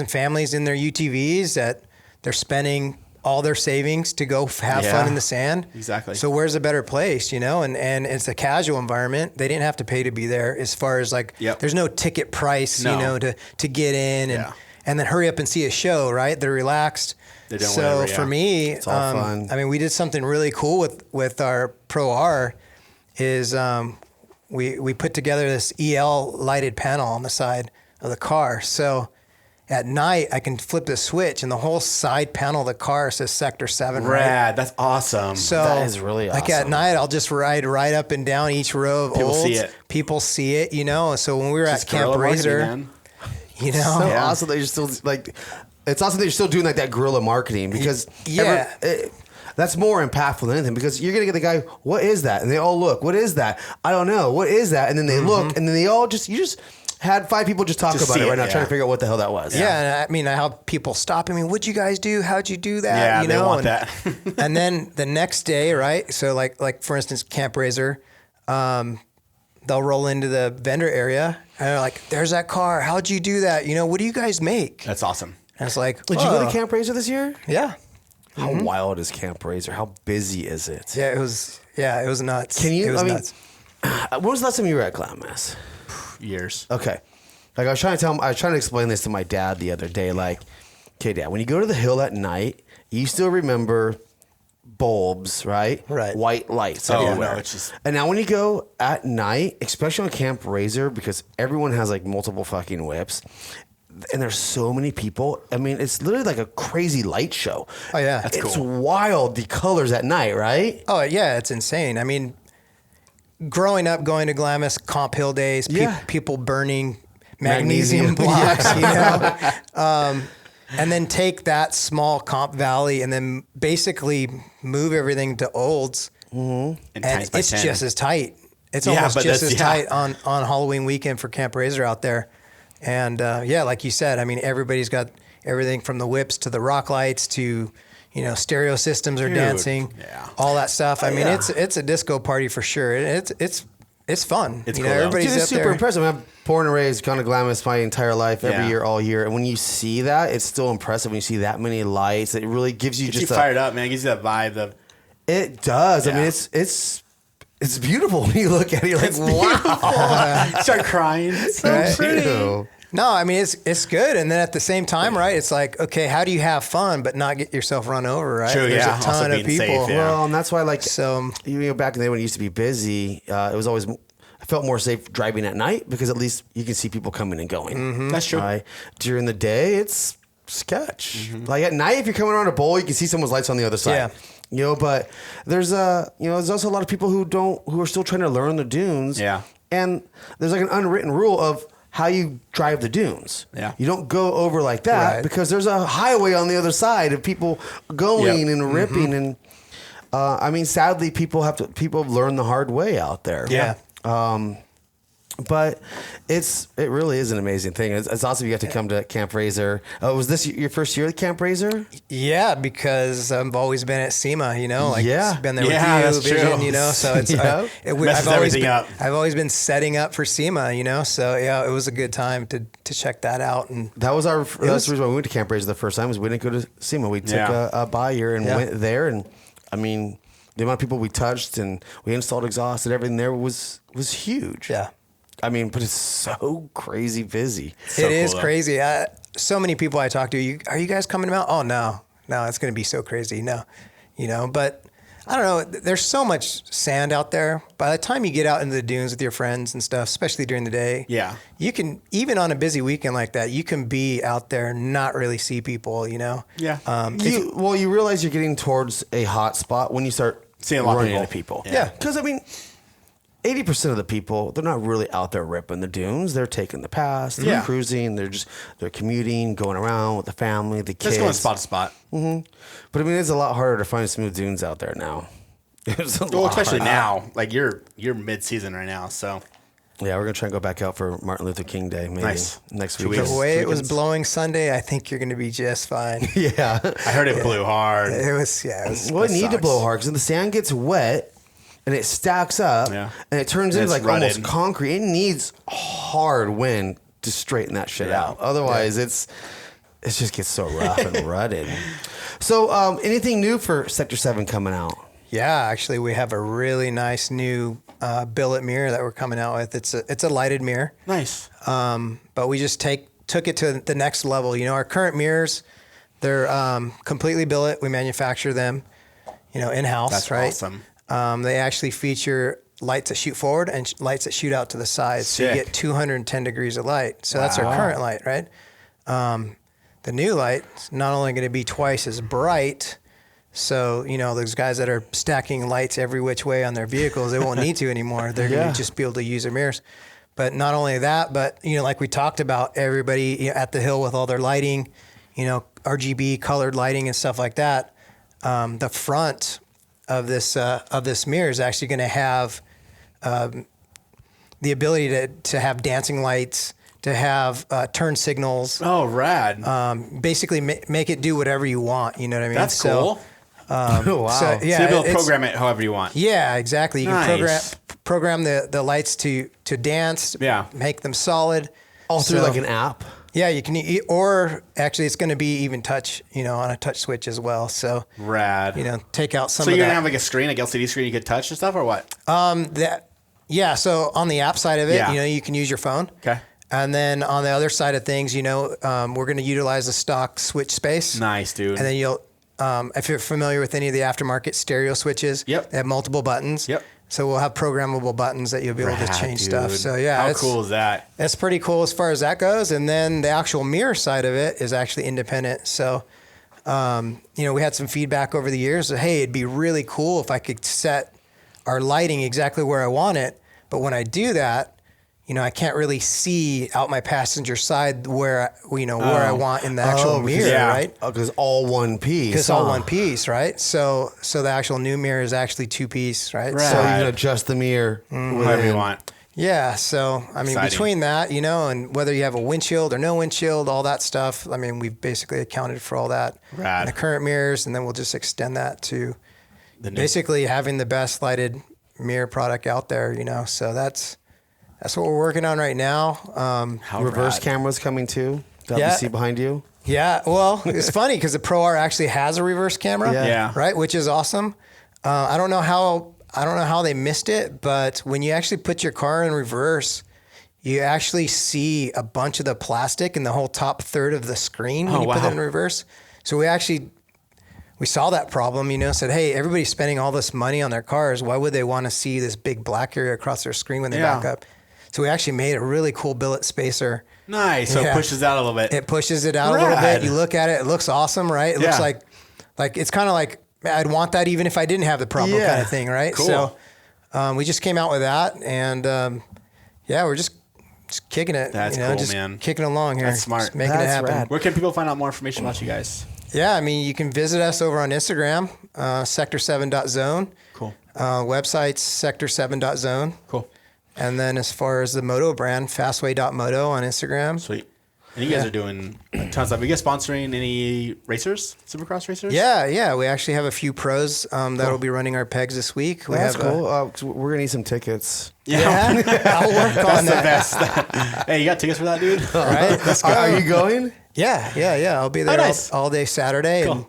and families in their UTVs that they're spending all their savings to go have fun in the sand. Exactly. So where's a better place, and it's a casual environment. They didn't have to pay to be there as far as there's no ticket price, to get in and then hurry up and see a show, right? They're relaxed. They're doing so whatever, for me, it's all fun. I mean, we did something really cool with our Pro R is we put together this EL lighted panel on the side of the car. So at night, I can flip the switch, and the whole side panel of the car says Sector 7. Rad. That's awesome. So that is really awesome. Like at night, I'll just ride right up and down each row of People olds. see it. People see it, So when we were at Camp guerrilla Razor, marketing, man. So awesome that you're still it's awesome that you're still doing that guerrilla marketing because that's more impactful than anything because you're gonna get the guy, what is that? And they all look, what is that? I don't know, what is that? And then they look, and then they all you just had 5 people just talk about it right now, trying to figure out what the hell that was. Yeah, and I mean, I have people stopping me. What'd you guys do? How'd you do that? Yeah, they want that. And then the next day, right? So like for instance, Camp Razor, they'll roll into the vendor area and they're like, "There's that car. How'd you do that? What do you guys make?" That's awesome. And it's like, Did you go to Camp Razor this year? Yeah. How wild is Camp Razor? How busy is it? Yeah, it was nuts. Can you? It was nuts. When was the last time you were at Glamis? Years. Okay. I was trying to explain this to my dad the other day. Like, okay, Dad, when you go to the hill at night, you still remember bulbs, right? Right. White lights Oh, everywhere. no, it's just... And now when you go at night, especially on Camp Razor, because everyone has multiple fucking whips, and there's so many people. I mean, it's literally like a crazy light show. Oh yeah, That's It's cool. wild, the colors at night, right? Oh yeah, it's insane. I mean, growing up, going to Glamis, Comp Hill days, people burning magnesium blocks, and then take that small Comp Valley and then basically move everything to Olds, and it's just as tight. It's almost just as tight on Halloween weekend for Camp Razor out there. And like you said, I mean, everybody's got everything from the whips to the rock lights to stereo systems are dancing, all that stuff. I mean, it's a disco party for sure. It's fun. It's cool. It's Everybody's up super there. impressive. I'm born and raised, gone to Glamis my entire life, every year, all year. And when you see that, it's still impressive. When you see that many lights, it really gives you just fired up, man. It gives you that vibe. It does. Yeah. I mean, it's beautiful when you look at it. You're like, wow. Start crying. It's so Right? pretty. No, I mean it's good, and then at the same time, right? It's like, okay, how do you have fun but not get yourself run over, right? True, There's yeah. a ton Also of being people. safe, yeah. Well, and that's why, So back in the day when it used to be busy, it was always, I felt more safe driving at night because at least you can see people coming and going. That's true. Right? During the day, it's sketch. Mm-hmm. Like at night, if you're coming around a bowl, you can see someone's lights on the other side. Yeah. But there's there's also a lot of people who are still trying to learn the dunes. Yeah. And there's an unwritten rule of how you drive the dunes. Yeah. You don't go over like that Right. because there's a highway on the other side of people going and ripping and I mean, sadly, people have learned the hard way out there. Yeah. But it really is an amazing thing. It's awesome you got to come to Camp Razor. Was this your first year at Camp Razor? yeah, because I've always been at SEMA, been there Yeah, with that's you, Vision, true. so it's Messes everything up. I've always been setting up for SEMA, so yeah, it was a good time to check that out. And That was that's the reason why we went to Camp Razor the first time was we didn't go to SEMA. We took a buy-year and went there, and I mean the amount of people we touched and we installed exhaust and everything there was huge. yeah. I mean, but it's so crazy busy. It is cool, though. crazy. So many people I talk to, are you guys coming out? Oh, no, it's going to be so crazy. No, but I don't know. There's so much sand out there. By the time you get out into the dunes with your friends and stuff, especially during the day, you can, even on a busy weekend like that, you can be out there and not really see people, Yeah. You realize you're getting towards a hot spot when you start Seeing a lot of running people. into people. Yeah. Because, I mean, 80% of the people, they're not really out there ripping the dunes. They're taking the pass, they're cruising, they're commuting, going around with the family, the kids. Just going spot to spot. Mm-hmm. But I mean, it's a lot harder to find smooth dunes out there now. Well, especially now. Like you're mid-season right now, so. Yeah, we're going to try and go back out for Martin Luther King Day maybe next week. The way it was blowing Sunday, I think you're going to be just fine. Yeah. I heard it blew hard. It was. Well, it need to blow hard because the sand gets wet and it stacks up and it turns into like rutted. Almost concrete. It needs hard wind to straighten that shit out. Otherwise, it just gets so rough and rutted. So, anything new for Sector 7 coming out? Yeah, actually, we have a really nice new billet mirror that we're coming out with. It's a lighted mirror. Nice. But we just took it to the next level. You know, our current mirrors, they're completely billet. We manufacture them, in-house. That's right? Awesome. They actually feature lights that shoot forward and lights that shoot out to the sides. Sick. So you get 210 degrees of light. So that's our current light, right? The new light is not only going to be twice as bright. So, those guys that are stacking lights every which way on their vehicles, they won't need to anymore. They're going to just be able to use their mirrors. But not only that, but, like we talked about, everybody at the hill with all their lighting, RGB colored lighting and stuff like that. The front of this mirror is actually going to have the ability to have dancing lights, to have turn signals. Oh, rad. Basically make it do whatever you want. You know what I mean? That's cool. Wow. So, so you'll be able to program it however you want. Yeah, exactly. You can program the lights to dance, make them solid. All through like an app? Yeah, you can, or actually it's going to be even touch, on a touch switch as well. So rad. Take out some of that. So you're going to have like a screen, like LCD screen you could touch and stuff, or what? So on the app side of it, you can use your phone. Okay. And then on the other side of things, we're going to utilize the stock switch space. Nice, dude. And then you'll, if you're familiar with any of the aftermarket stereo switches, they have multiple buttons. Yep. So we'll have programmable buttons that you'll be able to change stuff. So how cool is that? That's pretty cool as far as that goes. And then the actual mirror side of it is actually independent. So, we had some feedback over the years that, hey, it'd be really cool if I could set our lighting exactly where I want it. But when I do that, I can't really see out my passenger side where I want in the actual mirror, right? Because all one piece. Because all one piece, right? So the actual new mirror is actually two piece, right? So you can adjust the mirror however you want. Yeah. So between that, and whether you have a windshield or no windshield, all that stuff. We've basically accounted for all that in the current mirrors, and then we'll just extend that to basically having the best lighted mirror product out there. So that's what we're working on right now. Reverse cameras coming too. That you see behind you. Yeah. Well, it's funny because the Pro R actually has a reverse camera. Yeah. Right, which is awesome. I don't know how they missed it, but when you actually put your car in reverse, you actually see a bunch of the plastic in the whole top third of the screen when you put it in reverse. So we saw that problem, said, hey, everybody's spending all this money on their cars. Why would they want to see this big black area across their screen when they back up? So we actually made a really cool billet spacer. Nice. So it pushes out a little bit. It pushes it out a little bit. You look at it. It looks awesome, right? It looks like it's kind of like I'd want that even if I didn't have the problem kind of thing, right? Cool. So we just came out with that, and we're just kicking it. That's cool, just man. Kicking along here. That's smart. Just making it happen. Rad. Where can people find out more information about you guys? Yeah, you can visit us over on Instagram, sector7.zone. Cool. Website's sector7.zone. Cool. And then as far as the moto brand, fastway.moto on Instagram. Sweet. And you guys are doing a ton of stuff. Are you guys sponsoring any racers, Supercross racers? Yeah. We actually have a few pros that'll be running our pegs this week. That's cool. We're going to need some tickets. Yeah. I'll work on that. That's the best. Hey, you got tickets for that, dude? All right, let's go. Are you going? Yeah. I'll be there all day Saturday. Cool.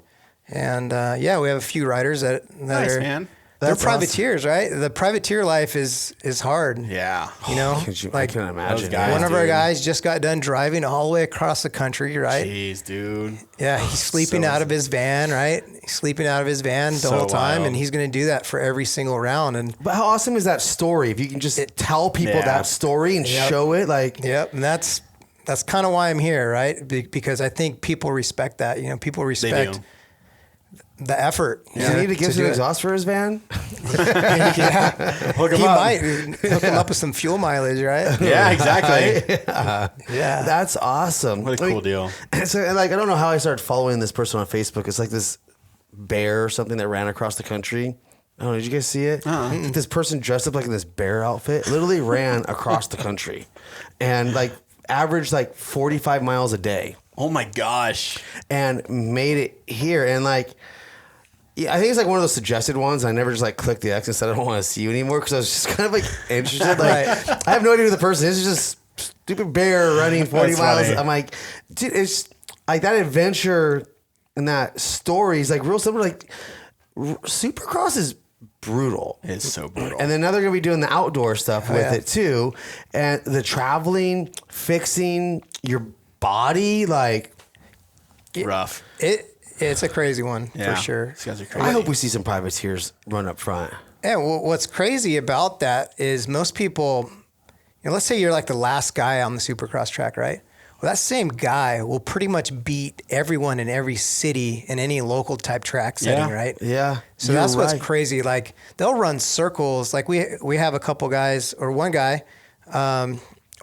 And we have a few riders that are... man. They're That's privateers, right? The privateer life is hard. Yeah. I can imagine. One of our guys just got done driving all the way across the country, right? Jeez, dude. Yeah, he's sleeping out of his van, right? He's sleeping out of his van the whole time, and he's going to do that for every single round. But how awesome is that story? If you can just tell people that story and show it, Yep, and that's kind of why I'm here, right? Because I think people respect that. People respect the effort. Does he need to give some exhaust for his van? Yeah. Hook him He up. might hook him up with some fuel mileage, right? Yeah, exactly. Yeah. That's awesome. What a cool deal. So, and like, I don't know how I started following this person on Facebook. It's like this bear or something that ran across the country. I don't know. Did you guys see it? This person dressed up like in this bear outfit literally ran across the country and like averaged like 45 miles a day. Oh my gosh. And made it here. And like, yeah, I think it's like one of those suggested ones. I never just like clicked the X and said I don't want to see you anymore because I was just kind of like interested. Like, I have no idea who the person is. It's just stupid bear running 40 That's miles. funny. I'm like, dude, it's like that adventure and that story is like real simple. Like, Supercross is brutal. It's so brutal. And then now they're going to be doing the outdoor stuff with it too. And the traveling, fixing your body, like rough. It's a crazy one Yeah. for sure. These guys are crazy. I hope we see some privateers run up front. And what's crazy about that is most people, let's say you're like the last guy on the Supercross track, right? Well, that same guy will pretty much beat everyone in every city in any local type track setting, right? Yeah. So that's what's crazy. Like they'll run circles. Like we have a couple guys or one guy,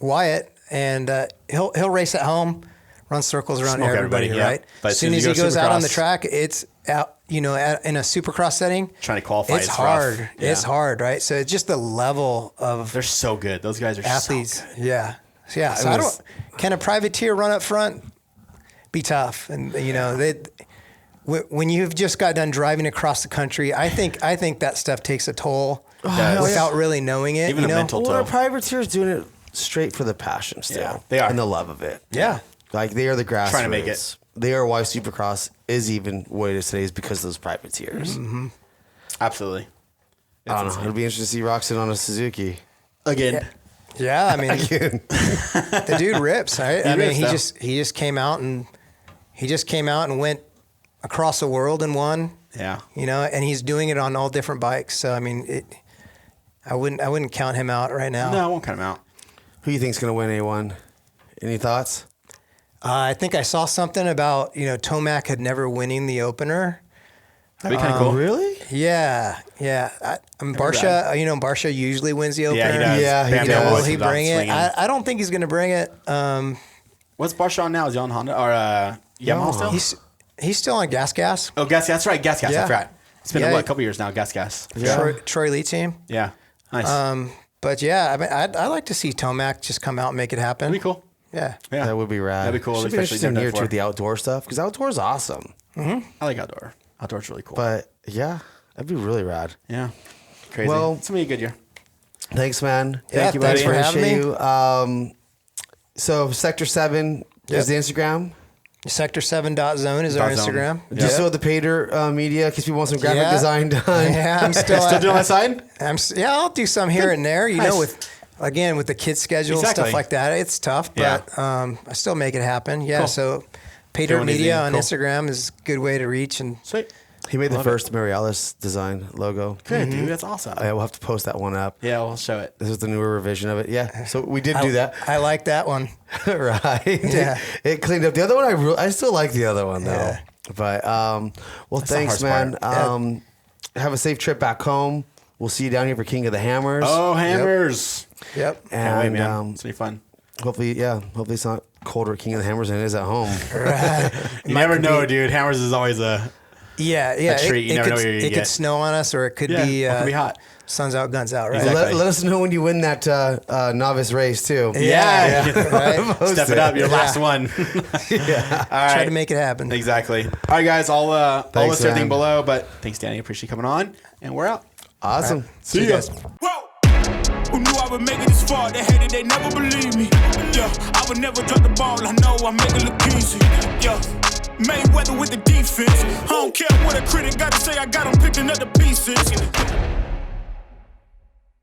Wyatt, and he'll race at home, run circles around Smoke everybody, everybody, yeah. right? But as soon as he go goes out on the Supercross- track, it's out. In a Supercross setting, Trying to qualify, it's it's hard. rough. It's Yeah. hard, right? So it's just the level of They're so good. Those guys are athletes. so good. Yeah. So can a privateer run up front? Be tough. And when you've just got done driving across the country, I think that stuff takes a toll does. without really knowing it. Even a mental Well, our toll. privateers doing it straight for the passion still. Yeah, they are. And the love of it. Yeah. Like they are the grassroots. Trying to make it. They are why Supercross is even what it is today is because of those privateers. Mm-hmm. Absolutely. I don't know. It'll be interesting to see Roxon on a Suzuki. Again. Yeah, I mean, the dude rips. Right? I mean, rips, though. he just came out and went across the world and won. Yeah. And he's doing it on all different bikes. So I mean, I wouldn't count him out right now. No, I won't cut him out. Who do you think's going to win A1? Any thoughts? I think I saw something about Tomac had never winning the opener. That'd be kind of cool. Really? Yeah. Barsha, Barsha usually wins the opener. Yeah, he does. Yeah, he Bam, does. Bam Will always he comes out bring it? swinging. I don't think he's going to bring it. What's Barsha on now? Is he on Honda or Yamaha still? He's still on Gas. Oh, Gas. That's right. Gas. I Yeah. forgot. It's been a couple years now. Gas. Yeah. Troy Lee team. Yeah. Nice. But yeah, I mean, I'd like to see Tomac just come out and make it happen. That'd be cool. Yeah. Yeah. That would be rad. That'd be cool, Should be especially interesting doing here that too for- with the outdoor stuff because outdoor is awesome. I like outdoor. Outdoor's really cool. But yeah, that'd be really rad. yeah. Crazy. Well- it's gonna be a good year. Thanks, man. Yeah, you, thanks buddy. for having Appreciate you. So Sector 7 is the Instagram. Sector7.zone is our Dot zone. Instagram. Just so the Pater media, in case people want some graphic Yeah. design done. Yeah, I'm still Still doing my side? I'll do some here and there, Nice. with the kids' schedule and Exactly. stuff like that. It's tough, Yeah. but I still make it happen. Yeah, Cool. so Pater Going Media easy. on Cool. Instagram is a good way to reach. And Sweet. He made the Love it. first Marialis design logo. Good, dude. That's awesome. We'll have to post that one up. Yeah, we'll show it. This is the newer revision of it. Yeah. So we did do that. I like that one. Right. Yeah. It cleaned up. The other one, I still like the other one though. Yeah. But well, the thanks, hardest man. Have a safe trip back home. We'll see you down here for King of the Hammers. Oh, hammers. Yep. Can't wait, And man. It's gonna be fun. hopefully it's not colder at King of the Hammers than it is at home. You never know, dude. Hammers is always a Yeah. treat. You never know what you're gonna It get. could snow on us, or it could be it could be hot. Sun's out, guns out. Right. Exactly. Let us know when you win that novice race too. Yeah. Right. Step it up. Your last one. Yeah. All right. Try to make it happen. Exactly. All right, guys. I'll list Thanks, everything man. below. But thanks, Danny. Appreciate you coming on. And we're out. Awesome. See you guys. Whoa! Who knew I would make it this far? They hated, they never believe me. Yeah, I would never drop the ball. I know I make it look easy. Yeah, Mayweather with the defense. I don't care what a critic gotta say. I got 'em picking up the pieces.